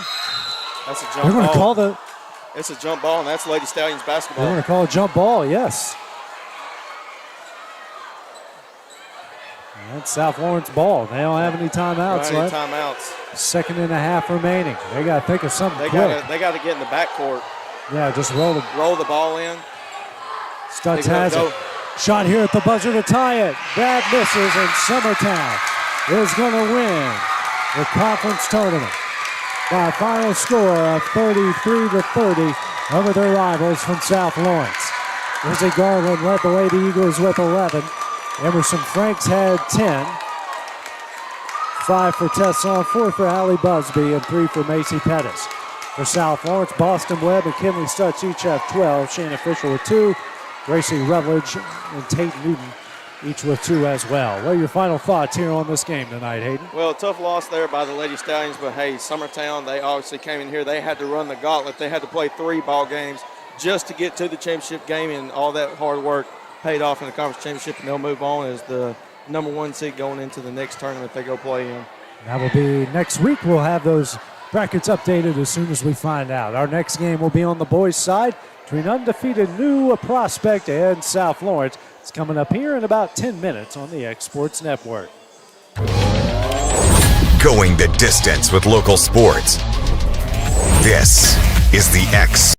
That's a jump ball. They're going to call It's a jump ball, and that's Lady Stallions basketball. They're going to call a jump ball, yes. That's South Lawrence ball. They don't have any timeouts left. Timeouts. 2.5 seconds remaining. They got to think of something quick. They got to get in the backcourt. Yeah, just roll the ball in. Stutz has it. Shot here at the buzzer to tie it. That misses, and Summertown is going to win the conference tournament by a final score of 33-30 over their rivals from South Lawrence. Lizzie Garland led the Lady Eagles with 11. Emerson Franks had 10. 5 for Tesson, 4 for Allie Busby, and 3 for Macy Pettis. For South Lawrence, Boston Webb and Kinley Stutz each have 12. Shannon Fisher with 2. Gracie Rutledge and Tate Newton each with 2 as well. What are your final thoughts here on this game tonight, Hayden? Well, tough loss there by the Lady Stallions, but hey, Summertown, they obviously came in here. They had to run the gauntlet. They had to play 3 ball games just to get to the championship game, and all that hard work paid off in the conference championship, and they'll move on as the number 1 seed going into the next tournament they go play in. That will be next week. We'll have those brackets updated as soon as we find out. Our next game will be on the boys' side between undefeated New Prospect and South Lawrence. It's coming up here in about 10 minutes on the X Sports Network. Going the distance with local sports. This is the X